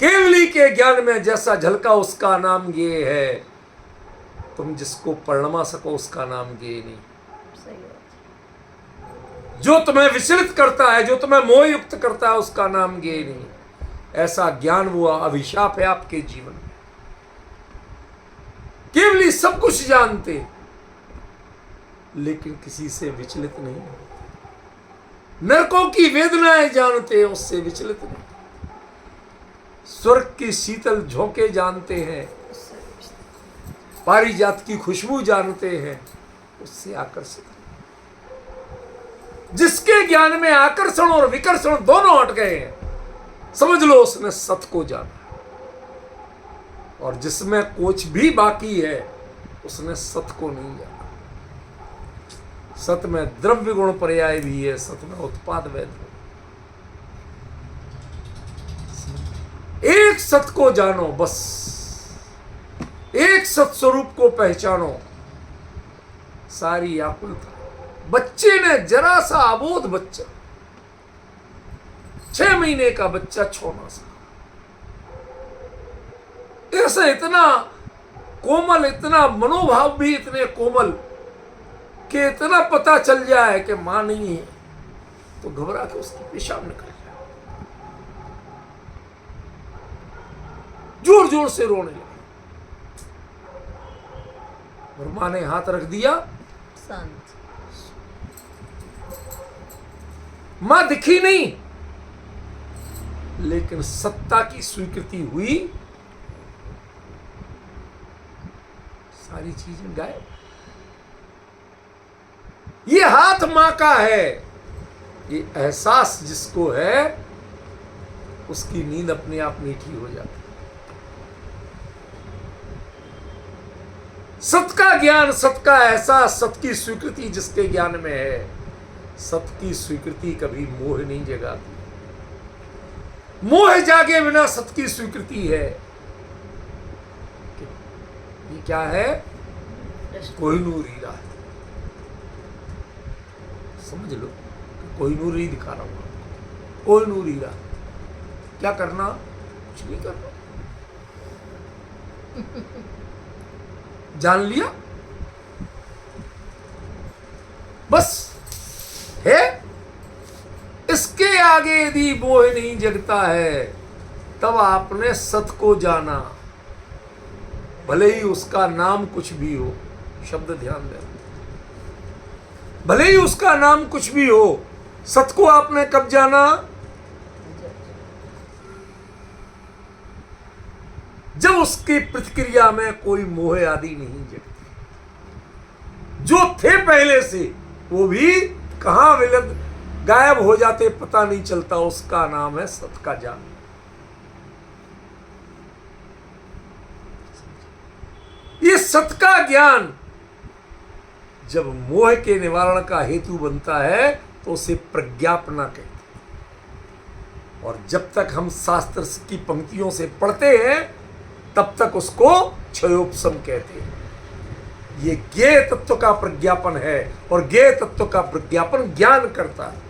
A: केवली के ज्ञान में जैसा झलका उसका नाम ये है। तुम जिसको परिणमा सको उसका नाम ये नहीं। जो तुम्हें विचलित करता है, जो तुम्हें मोह युक्त करता है, उसका नाम ये नहीं। ऐसा ज्ञान वो अभिशाप है आपके जीवन में। केवली सब कुछ जानते लेकिन किसी से विचलित नहीं, नरकों की वेदनाएं जानते हैं, उससे विचलित नहीं, स्वर्ग की शीतल झोंके जानते हैं, पारिजात की खुशबू जानते हैं, उससे आकर्षित। जिसके ज्ञान में आकर्षण और विकर्षण दोनों हट गए हैं, समझ लो उसने सत को जाना। और जिसमें कुछ भी बाकी है उसने सत को नहीं जाना। सत में द्रव्य गुण पर्याय भी है, सत में उत्पाद वैध। एक सत को जानो, बस एक सत स्वरूप को पहचानो, सारी आकुलता। बच्चे ने जरा सा अबोध बच्चा, 6 महीने का बच्चा, 6 मास का, ऐसा इतना कोमल, इतना मनोभाव भी इतने कोमल कि इतना पता चल जाए कि मां नहीं है तो घबरा के उसकी पेशाब निकल जाए, जोर जोर से रोने लगे। और मां ने हाथ रख दिया,
B: शांत।
A: मां दिखी नहीं, लेकिन सत्ता की स्वीकृति हुई, सारी चीजें गायब। ये हाथ मां का है, ये एहसास जिसको है उसकी नींद अपने आप मीठी हो जाती। सत का ज्ञान, सत का एहसास, सत की स्वीकृति जिसके ज्ञान में है, सत की स्वीकृति कभी मोह नहीं जगाती। मोह जागे बिना सत की स्वीकृति है। ये क्या है? कोहिनूर हीरा है। समझ लो, कोहिनूर ही दिखा रहा हूं आपको। कोहिनूर हीरा क्या करना? कुछ नहीं करना। जान लिया, बस आगे यदि मोह नहीं जगता है, तब आपने सत को जाना, भले ही उसका नाम कुछ भी हो। शब्द ध्यान दें, भले ही उसका नाम कुछ भी हो, सत को आपने कब जाना? जब उसकी प्रतिक्रिया में कोई मोह आदि नहीं जगती। जो थे पहले से वो भी कहां विलग गायब हो जाते, पता नहीं चलता। उसका नाम है सत का ज्ञान। ये सत का ज्ञान जब मोह के निवारण का हेतु बनता है तो उसे प्रज्ञापना कहते हैं। और जब तक हम शास्त्र की पंक्तियों से पढ़ते हैं तब तक उसको क्षयोपशम कहते हैं। ये ज्ञेय तत्व का प्रज्ञापन है, और ज्ञेय तत्व का प्रज्ञापन ज्ञान करता है।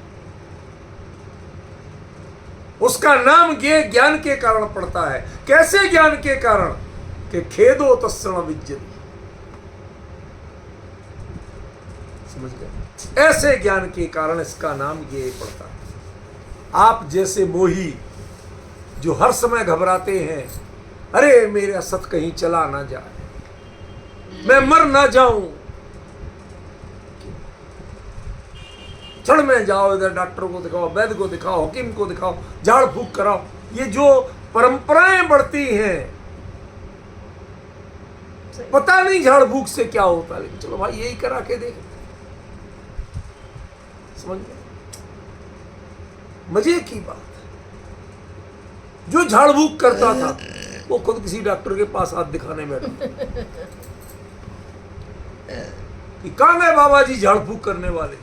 A: उसका नाम ज्ञेय ज्ञान के कारण पड़ता है। कैसे ज्ञान के कारण? कि खेदो तस्सृण विद्यते। समझ गए? ऐसे ज्ञान के कारण इसका नाम ज्ञेय पड़ता है। आप जैसे मोही जो हर समय घबराते हैं, अरे मेरा सत कहीं चला ना जाए, मैं मर ना जाऊं, क्षण में जाओ, इधर डॉक्टर को दिखाओ, वैद्य को दिखाओ, हकीम को दिखाओ, झाड़ फूक कराओ। ये जो परंपराएं बढ़ती हैं, पता नहीं झाड़ फूक से क्या होता, लेकिन चलो भाई यही करा के देख। समझ गए? मजे की बात है। जो झाड़ फूक करता था वो खुद किसी डॉक्टर के पास हाथ दिखाने बैठा कि कहां गए बाबा जी झाड़ फूक करने वाले?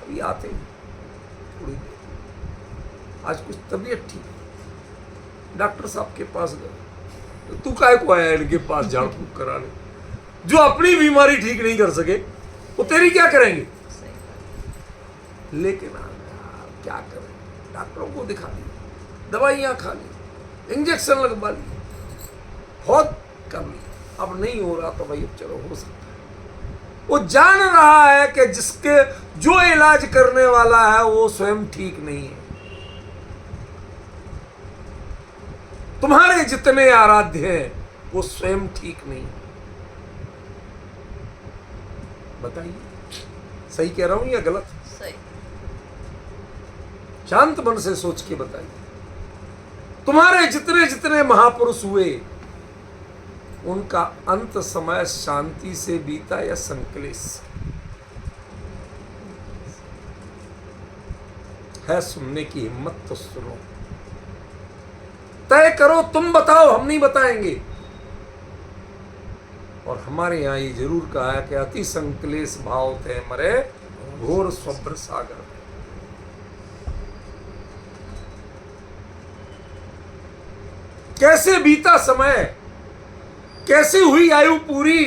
A: अभी आते हैं थोड़ी देर, आज कुछ तबीयत ठीक, डॉक्टर साहब के पास गए। तो तू काहे को आया इनके पास झाड़ फूक कराने? जो अपनी बीमारी ठीक नहीं कर सके वो तेरी क्या करेंगे? लेकिन क्या करें, डॉक्टरों को दिखा दी, दवाइयां खा ली, इंजेक्शन लगवा ली, बहुत कर ली, अब नहीं हो रहा तो भाई अब चलो हो सकता है। वो जान रहा है कि जिसके जो इलाज करने वाला है वो स्वयं ठीक नहीं है। तुम्हारे जितने आराध्य हैं वो स्वयं ठीक नहीं है। बताइए सही कह रहा हूं या गलत?
B: सही।
A: शांत मन से सोच के बताइए। तुम्हारे जितने जितने महापुरुष हुए उनका अंत समय शांति से बीता या संकलेश से? है सुनने की हिम्मत तो सुनो, तय करो, तुम बताओ, हम नहीं बताएंगे। और हमारे यहां ये जरूर कहा है कि अति संकलेश भाव थे मरे घोर स्वप्न सागर। कैसे बीता समय, कैसे हुई आयु पूरी,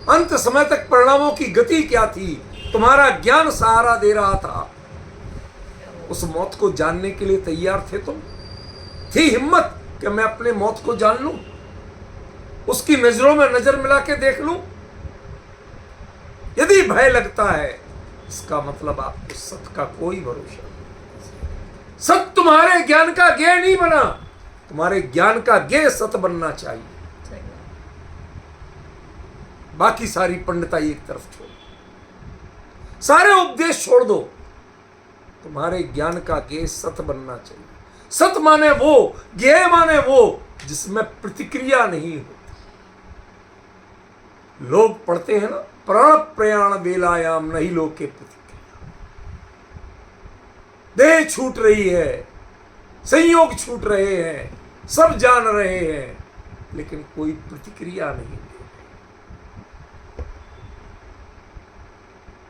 A: अंत समय तक परिणामों की गति क्या थी? तुम्हारा ज्ञान सहारा दे रहा था। उस मौत को जानने के लिए तैयार थे तुम? थी हिम्मत कि मैं अपने मौत को जान लूं, उसकी नजरों में नजर मिला के देख लूं? यदि भय लगता है इसका मतलब आपको सत का कोई भरोसा नहीं। सत तुम्हारे ज्ञान का ज्ञेय नहीं बना, तुम्हारे ज्ञान का ज्ञेय सत बनना चाहिए। बाकी सारी पंडिताई एक तरफ छोड़, सारे उपदेश छोड़ दो, तुम्हारे ज्ञान का ज्ञेय सत बनना चाहिए। सत माने वो, ज्ञेय माने वो जिसमें प्रतिक्रिया नहीं होती। लोग पढ़ते हैं ना, प्राण प्रयाण बेलायाम नहीं लोग के प्रतिक्रिया। देह छूट रही है, संयोग छूट रहे हैं, सब जान रहे हैं, लेकिन कोई प्रतिक्रिया नहीं दे रहे।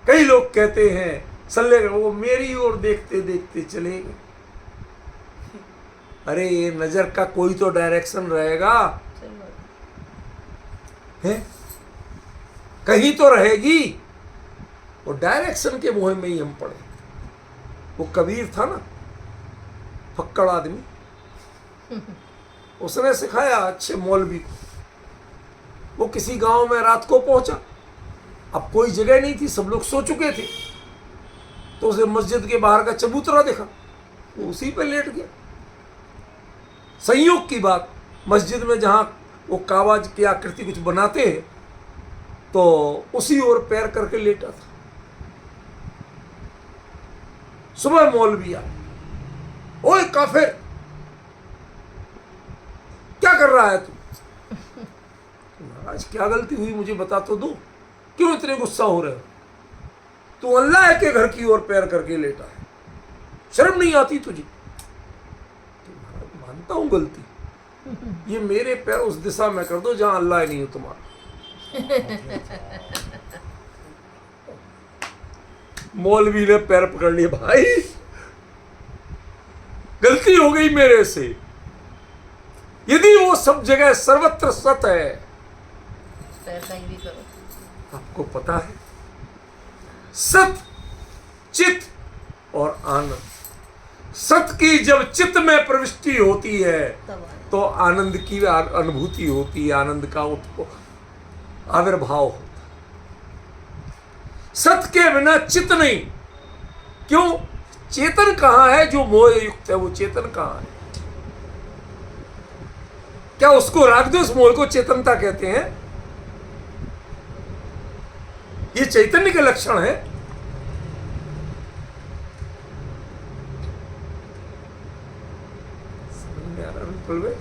A: कई लोग कहते हैं सल्ले वो मेरी ओर देखते देखते चले गए। अरे ये नजर का कोई तो डायरेक्शन रहेगा, है कहीं तो रहेगी। वो डायरेक्शन के मोह में ही हम पड़े। वो कबीर था ना, फक्कड़ आदमी, उसने सिखाया अच्छे मौलवी को। वो किसी गांव में रात को पहुंचा, अब कोई जगह नहीं थी, सब लोग सो चुके थे, तो उसे मस्जिद के बाहर का चबूतरा देखा, वो उसी पे लेट गया। संयोग की बात, मस्जिद में जहां वो काबा की आकृति कुछ बनाते हैं तो उसी ओर पैर करके लेटा था। सुबह मौलवी आया, ओए काफिर, क्या कर रहा है तू? महाराज क्या गलती हुई मुझे बता तो दो, क्यों इतने गुस्सा हो रहे हो? तू अल्लाह के घर की ओर पैर करके लेटा है, शर्म नहीं आती तुझे? तो महाराज मानता हूं गलती, ये मेरे पैर उस दिशा में कर दो जहां अल्लाह नहीं हो तुम्हारा। मौलवी ने पैर पकड़ लिए, भाई गलती हो गई मेरे से, यदि वो सब जगह सर्वत्र सत है,
B: पैर कहीं भी करो।
A: आपको पता है सत, चित और आनंद, सत की जब चित्त में प्रविष्टि होती है
B: तब
A: तो आनंद की अनुभूति होती है, आनंद का आविर्भाव होता है। सत के बिना चित्त नहीं। क्यों? चेतन कहां है? जो मोह युक्त है वो चेतन कहां है? क्या उसको रागद्वेष मोह को चेतनता कहते हैं? ये चैतन्य के लक्षण है। समझ में आ रहा बिल्कुल में?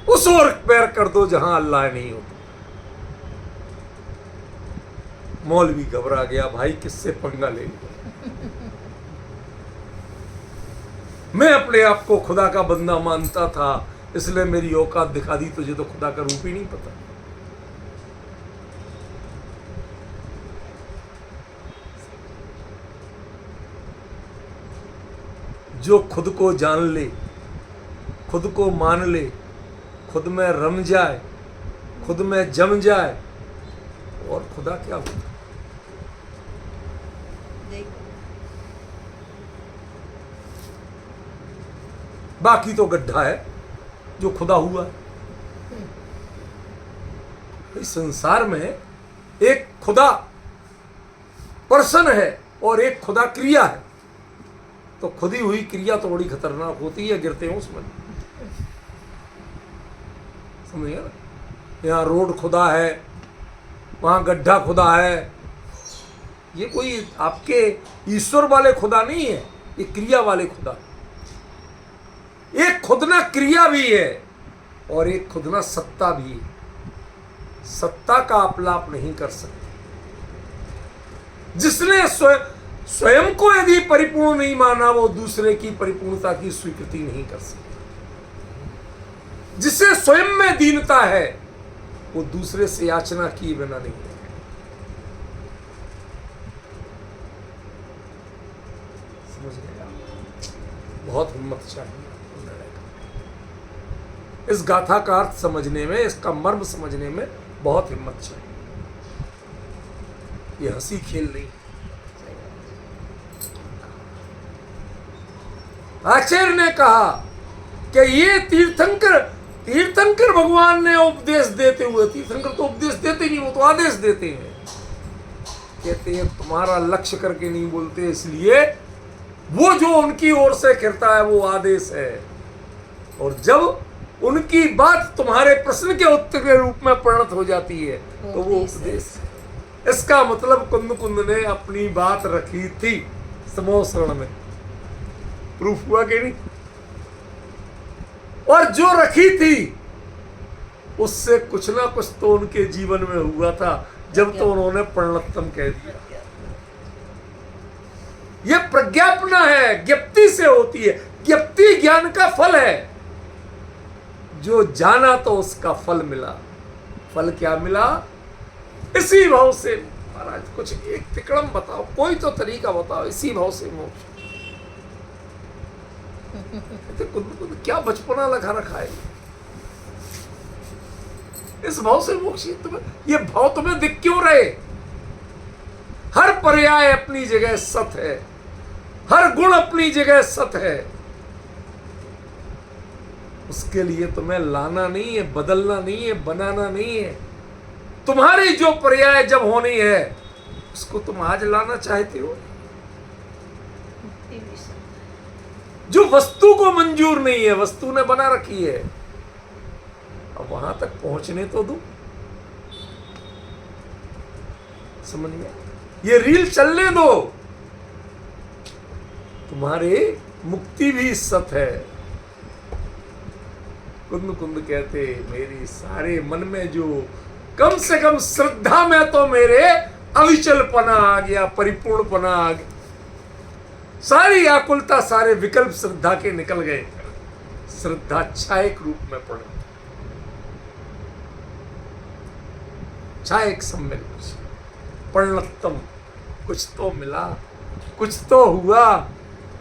A: उस ओर पैर कर दो जहां अल्लाह नहीं होता। मौलवी घबरा गया, भाई किससे पंगा ले लिया? मैं अपने आप को खुदा का बंदा मानता था, इसलिए मेरी औकात दिखा दी, तुझे तो खुदा का रूप ही नहीं पता। जो खुद को जान ले, खुद को मान ले, खुद में रम जाए, खुद में जम जाए, और खुदा क्या होता? बाकी तो गड्ढा है जो खुदा हुआ है। इस संसार में एक खुदा पर्सन है और एक खुदा क्रिया है, तो खुदी हुई क्रिया तो बड़ी खतरनाक होती है, गिरते हैं उसमें। समझिए ना, यहाँ रोड खुदा है, वहां गड्ढा खुदा है। ये कोई आपके ईश्वर वाले खुदा नहीं है, ये क्रिया वाले खुदा। एक खुदना क्रिया भी है और एक खुदना सत्ता भी है। सत्ता का अपलाप नहीं कर सकते। जिसने स्वयं को यदि परिपूर्ण नहीं माना, वो दूसरे की परिपूर्णता की स्वीकृति नहीं कर सकता। जिसे स्वयं में दीनता है, वो दूसरे से याचना किए बिना नहीं है। समझ गए? बहुत हिम्मत चाहिए इस गाथा का अर्थ समझने में, इसका मर्म समझने में बहुत हिम्मत चाहिए। ये हंसी खेल नहीं। आचार्य ने कहा कि ये तीर्थंकर भगवान ने उपदेश देते हुए, तीर्थंकर तो उपदेश देते नहीं, वो तो आदेश देते हैं। कहते हैं तुम्हारा लक्ष्य करके नहीं बोलते, इसलिए वो जो उनकी ओर से करता है वो आदेश है, और जब उनकी बात तुम्हारे प्रश्न के उत्तर के रूप में परिणत हो जाती है तो वो उपदेश है। इसका मतलब कुंद ने अपनी बात रखी थी समूह शरण में। प्रूफ हुआ कि नहीं? और जो रखी थी उससे कुछ ना कुछ तो उनके जीवन में हुआ था, जब तो उन्होंने परिणतम कह दिया। यह प्रज्ञापना है, ज्ञप्ति से होती है। ज्ञप्ति ज्ञान का फल है। जो जाना तो उसका फल मिला। फल क्या मिला? इसी भाव से महाराज कुछ एक तिकड़म बताओ, कोई तो तरीका बताओ, इसी भाव से मोक्ष। कुछ क्या बचपना लगा रखा है इस भाव से मोक्ष। ये भाव तुम्हें दिख क्यों रहे? हर पर्याय अपनी जगह सत है, हर गुण अपनी जगह सत है। उसके लिए तुम्हें लाना नहीं है, बदलना नहीं है, बनाना नहीं है। तुम्हारी जो पर्याय जब होनी है उसको तुम आज लाना चाहते हो,
B: मुक्ति भी सत।
A: जो वस्तु को मंजूर नहीं है, वस्तु ने बना रखी है, अब वहां तक पहुंचने तो दो। समझ में? ये रील चलने दो, तुम्हारी मुक्ति भी सत है। कुंद कुंद कहते मेरी सारे मन में जो कम से कम श्रद्धा में तो मेरे अविचलपना आ गया, परिपूर्णपना आ गया। सारी आकुलता, सारे विकल्प श्रद्धा के निकल गए। श्रद्धा छायक रूप में पड़े, छायक सम्मिलित परिणतम, कुछ तो मिला, कुछ तो हुआ,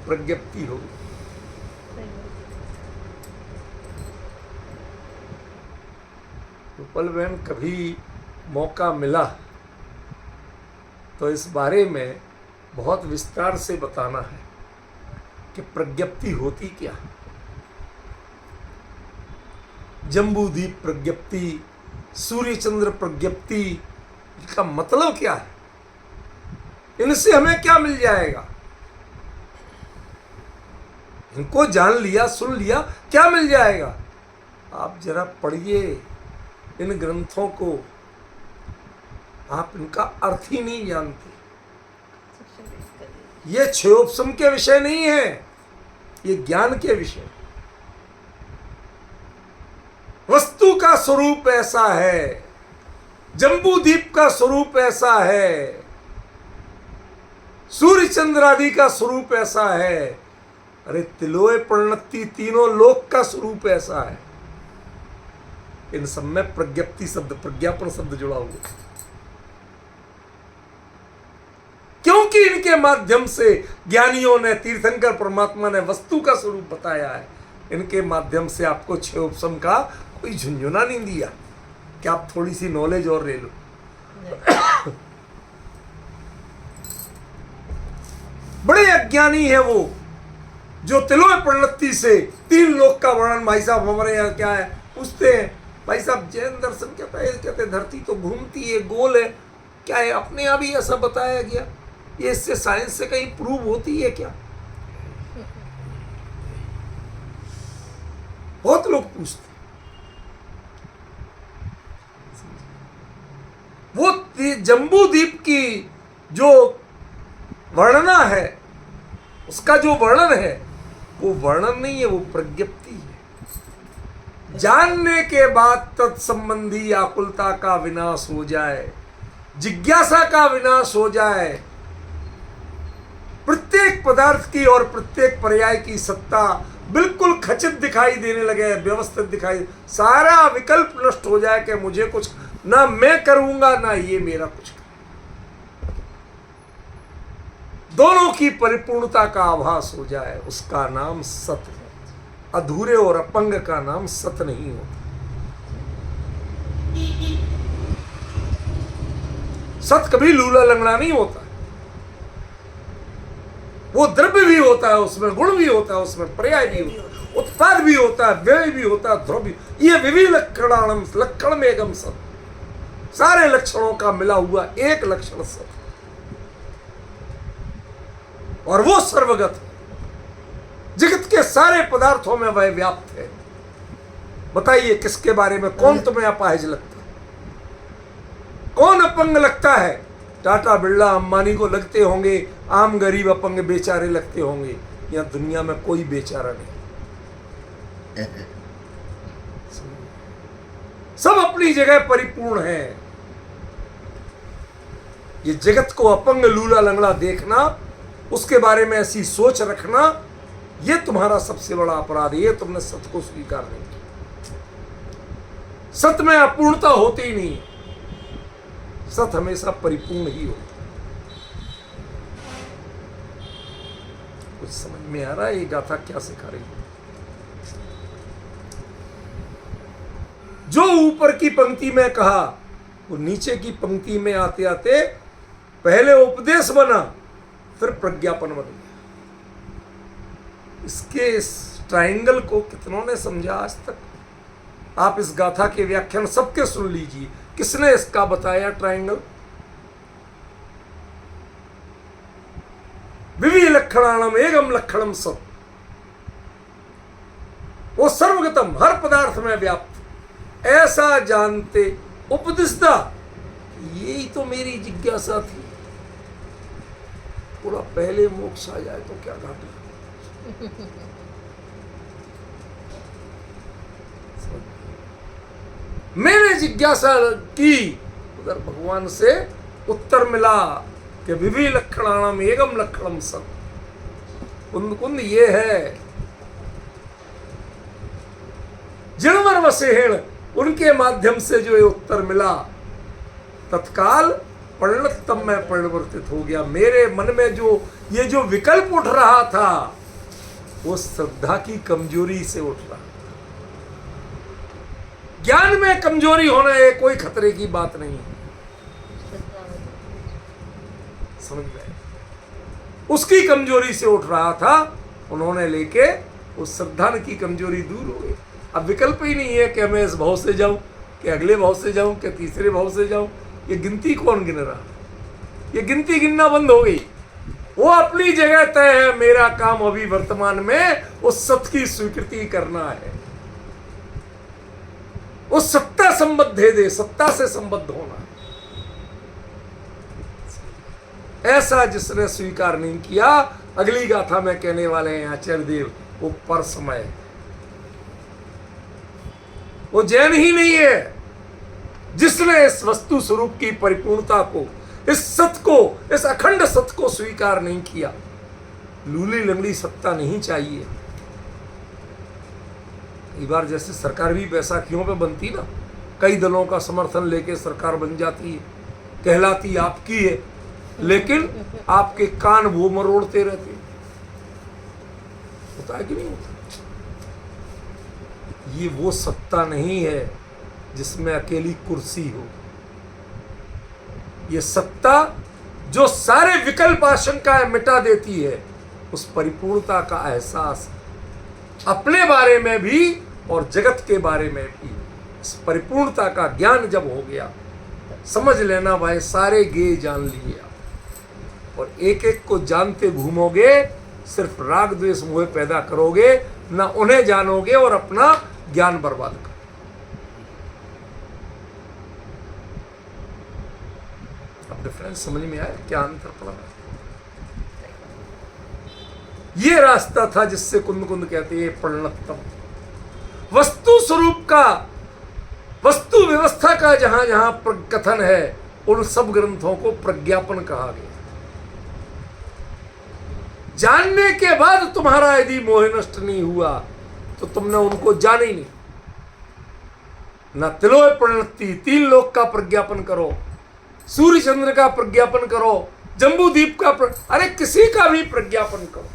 A: प्रज्ञप्ति हो गई। रूपल बहन, कभी मौका मिला तो इस बारे में बहुत विस्तार से बताना है कि प्रज्ञप्ति होती क्या। जम्बूद्वीप प्रज्ञप्ति, सूर्य चंद्र प्रज्ञप्ति का मतलब क्या है, इनसे हमें क्या मिल जाएगा। इनको जान लिया, सुन लिया, क्या मिल जाएगा। आप जरा पढ़िए इन ग्रंथों को, आप इनका अर्थ ही नहीं जानते। ये क्षयोपशम के विषय नहीं है, ये ज्ञान के विषय। वस्तु का स्वरूप ऐसा है, जम्बूद्वीप का स्वरूप ऐसा है, सूर्य चंद्र आदि का स्वरूप ऐसा है, अरे तिलोय प्रणति तीनों लोक का स्वरूप ऐसा है। इन सब में प्रज्ञप्ति शब्द, प्रज्ञापन शब्द जुड़ा हुआ, क्योंकि इनके माध्यम से ज्ञानियों ने, तीर्थंकर परमात्मा ने वस्तु का स्वरूप बताया है। इनके माध्यम से आपको क्षयोपशम का कोई झुंझुना नहीं दिया कि आप थोड़ी सी नॉलेज और ले लो। बड़े अज्ञानी है वो जो तिलोय प्रणति से तीन लोक का वर्णन, भाई साहब हमारे यहाँ क्या है पूछते हैं, भाई साहब जैन दर्शन कहता है, कहते धरती तो घूमती है, गोल है, क्या है अपने यहाँ भी ऐसा बताया गया, ये इससे साइंस से कहीं प्रूव होती है क्या। बहुत लोग पूछते हैं। वो जम्बूद्वीप की जो वर्णना है, उसका जो वर्णन है वो वर्णन नहीं है, वो प्रज्ञप्ति है। जानने के बाद तत्संबंधी आकुलता का विनाश हो जाए, जिज्ञासा का विनाश हो जाए, प्रत्येक पदार्थ की और प्रत्येक पर्याय की सत्ता बिल्कुल खचित दिखाई देने लगे, व्यवस्थित दिखाई, सारा विकल्प नष्ट हो जाए कि मुझे कुछ ना मैं करूंगा ना ये मेरा कुछ, दोनों की परिपूर्णता का आभास हो जाए, उसका नाम सत्य है। अधूरे और अपंग का नाम सत्य नहीं होता। सत्य कभी लूला लंगड़ा नहीं होता। वो द्रव्य भी होता है, उसमें गुण भी होता है, उसमें पर्याय भी होता है, उत्पाद भी होता है, व्यय भी होता है, ध्रुव भी। ये विविलक्षणाणम लक्षण में एकम सत्य, सारे लक्षणों का मिला हुआ एक लक्षण सत्य, और वो सर्वगत जगत के सारे पदार्थों में वह व्याप्त है। बताइए किसके बारे में कौन तुम्हें अपाहिज लगता है, कौन अपंग लगता है। टाटा बिरला अंबानी को लगते होंगे, आम गरीब अपंग बेचारे लगते होंगे। यहां दुनिया में कोई बेचारा नहीं, सब अपनी जगह परिपूर्ण है। ये जगत को अपंग लूला लंगड़ा देखना, उसके बारे में ऐसी सोच रखना, ये तुम्हारा सबसे बड़ा अपराध है। ये तुमने सत्य को स्वीकार नहीं किया। सत्य में अपूर्णता होती ही नहीं, सत्य हमेशा परिपूर्ण ही होता। कुछ समझ में आ रहा है ये गाथा क्या सिखा रही है। जो ऊपर की पंक्ति में कहा वो नीचे की पंक्ति में आते आते पहले उपदेश बना, फिर प्रज्ञापन बन गया। इसके इस ट्रायंगल को कितनों ने समझा आज तक। आप इस गाथा के व्याख्यान सबके सुन लीजिए, किसने इसका बताया ट्रायंगल। विविलक्षण लक्षणाणम एकम लक्षणम सब, वो सर्वगतम हर पदार्थ में व्याप्त, ऐसा जानते उपदिष्टा। यही तो मेरी जिज्ञासा थी, थोड़ा पहले मोक्ष आ जाए तो क्या घाटा। मैंने जिज्ञासा की, उधर भगवान से उत्तर मिला कि विभि लक्षणाणम एकम लक्षणम सत। कुंद कुंद ये है, जिनवर वसेहेण, उनके माध्यम से जो ये उत्तर मिला, तत्काल परिणतम में परिवर्तित हो गया। मेरे मन में जो ये जो विकल्प उठ रहा था, वो श्रद्धा की कमजोरी से उठ रहा। ज्ञान में कमजोरी होना ये कोई खतरे की बात नहीं है, समझ में, उसकी कमजोरी से उठ रहा था। उन्होंने लेके उस श्रद्धा की कमजोरी दूर हो गई। अब विकल्प ही नहीं है कि मैं इस भाव से जाऊं, कि अगले भाव से जाऊं, कि तीसरे भाव से जाऊं। ये गिनती कौन गिन रहा? ये गिनती गिनना बंद हो गई। वो अपनी जगह तय है। मेरा काम अभी वर्तमान में उस सत्य की स्वीकृति करना है, उस सत्ता संबद्ध दे, सत्ता से संबद्ध होना। ऐसा जिसने स्वीकार नहीं किया, अगली गाथा में कहने वाले हैं आचार्य देव, वो पर समय, वो जैन ही नहीं है। जिसने इस वस्तु स्वरूप की परिपूर्णता को, इस सत्य को, इस अखंड सत्य को स्वीकार नहीं किया, लूली लंगड़ी सत्ता नहीं चाहिए। कई बार जैसे सरकार भी बैसाखियों पे बनती ना, कई दलों का समर्थन लेके सरकार बन जाती है, कहलाती आपकी है, लेकिन आपके कान वो मरोड़ते रहते। होता है कि नहीं होता? ये वो सत्ता नहीं है जिसमें अकेली कुर्सी हो। ये सत्ता जो सारे विकल्प आशंकाएं मिटा देती है, उस परिपूर्णता का एहसास अपने बारे में भी और जगत के बारे में भी। इस परिपूर्णता का ज्ञान जब हो गया, समझ लेना भाई सारे गे जान लिए आप। और एक एक को जानते घूमोगे, सिर्फ राग द्वेष मोह पैदा करोगे, ना उन्हें जानोगे और अपना ज्ञान बर्बाद करोगे। अब डिफरेंस समझ में आया? क्या अंतर पड़ा? ये रास्ता था जिससे कुंद कुंद कहते हैं परिणतम। वस्तु स्वरूप का, वस्तु व्यवस्था का जहां जहां कथन है, उन सब ग्रंथों को प्रज्ञापन कहा गया। जानने के बाद तुम्हारा यदि मोह नष्ट नहीं हुआ तो तुमने उनको जाना ही नहीं। न तिलोय परिणति, 3 लोक का प्रज्ञापन करो, सूर्य चंद्र का प्रज्ञापन करो, जम्बू द्वीप का अरे किसी का भी प्रज्ञापन करो।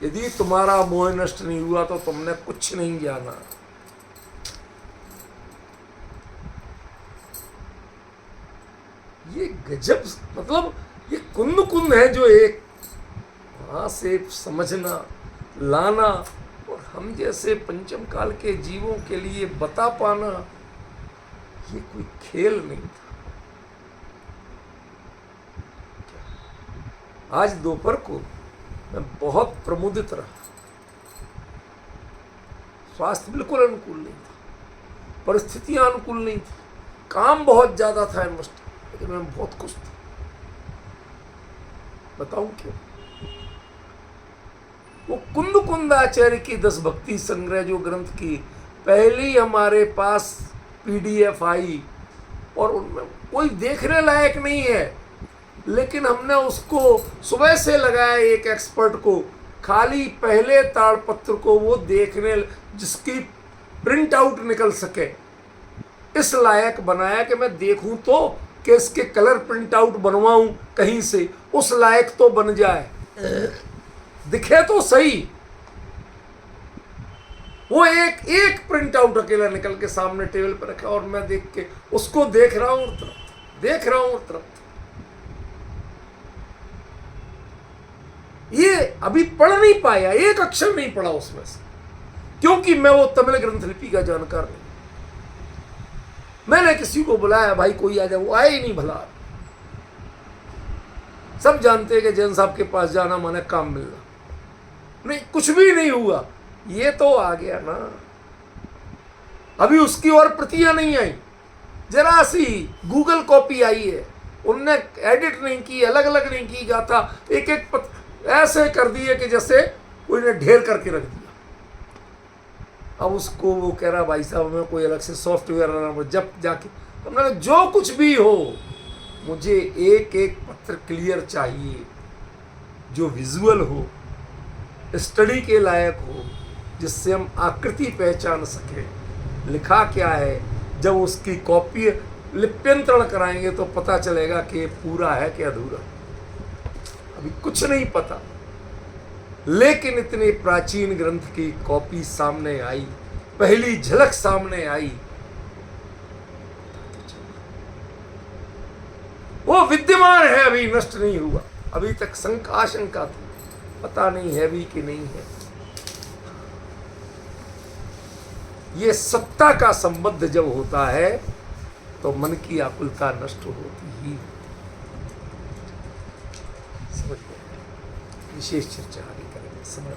A: यदि तुम्हारा मोह नष्ट नहीं हुआ तो तुमने कुछ नहीं जाना। ये गजब, मतलब ये कुंद कुंद है जो एक वहां से समझना, लाना और हम जैसे पंचम काल के जीवों के लिए बता पाना, ये कोई खेल नहीं था। आज दोपहर को मैं बहुत प्रमुदित रहा। स्वास्थ्य बिल्कुल अनुकूल नहीं था, परिस्थितियां अनुकूल नहीं थी, काम बहुत ज्यादा था इन्वेस्ट, लेकिन मैं बहुत खुश था। बताऊं क्यों? वो कुंद कुंद आचार्य की 10 भक्ति संग्रह जो ग्रंथ की पहली हमारे पास PDF आई, और उनमें कोई देखने लायक नहीं है, लेकिन हमने उसको सुबह से लगाया एक एक्सपर्ट को, खाली पहले ताड़पत्र को वो देखने, जिसकी प्रिंट आउट निकल सके, इस लायक बनाया कि मैं देखूं तो कि इसके कलर प्रिंट आउट बनवाऊं कहीं से, उस लायक तो बन जाए, दिखे तो सही। वो एक प्रिंट आउट अकेला निकल के सामने टेबल पर रखा, और मैं देख के उसको देख रहा हूं, देख रहा हूं तरफ। ये अभी पढ़ नहीं पाया, एक अक्षर नहीं पढ़ा उसमें से, क्योंकि मैं वो तमिल ग्रंथ लिपि का जानकार नहीं। मैंने किसी को बुलाया, भाई कोई आ जाए, वो आए ही नहीं। भला सब जानते हैं कि जैन साहब के पास जाना माने काम मिलना, नहीं कुछ भी नहीं हुआ। ये तो आ गया ना, अभी उसकी और प्रतियां नहीं आई, जरा सी गूगल कॉपी आई है, उनने एडिट नहीं की, अलग अलग नहीं की, गाथा एक एक ऐसे कर दिए कि जैसे कोई ने ढेर करके रख दिया। अब उसको वो कह रहा भाई साहब हमें कोई अलग से सॉफ्टवेयर ना, जब जाके हमने कहा जो कुछ भी हो मुझे एक एक पत्र क्लियर चाहिए, जो विजुअल हो, स्टडी के लायक हो, जिससे हम आकृति पहचान सकें लिखा क्या है। जब उसकी कॉपी लिप्यंतरण कराएंगे तो पता चलेगा कि ये पूरा है कि अधूरा। अभी कुछ नहीं पता, लेकिन इतने प्राचीन ग्रंथ की कॉपी सामने आई, पहली झलक सामने आई, वो विद्यमान है, अभी नष्ट नहीं हुआ। अभी तक आशंका थी, पता नहीं है भी कि नहीं है। ये सत्ता का संबंध जब होता है तो मन की आकुलता नष्ट होती ही। समझ गए? विशेष चर्चा आगे करेंगे। समझ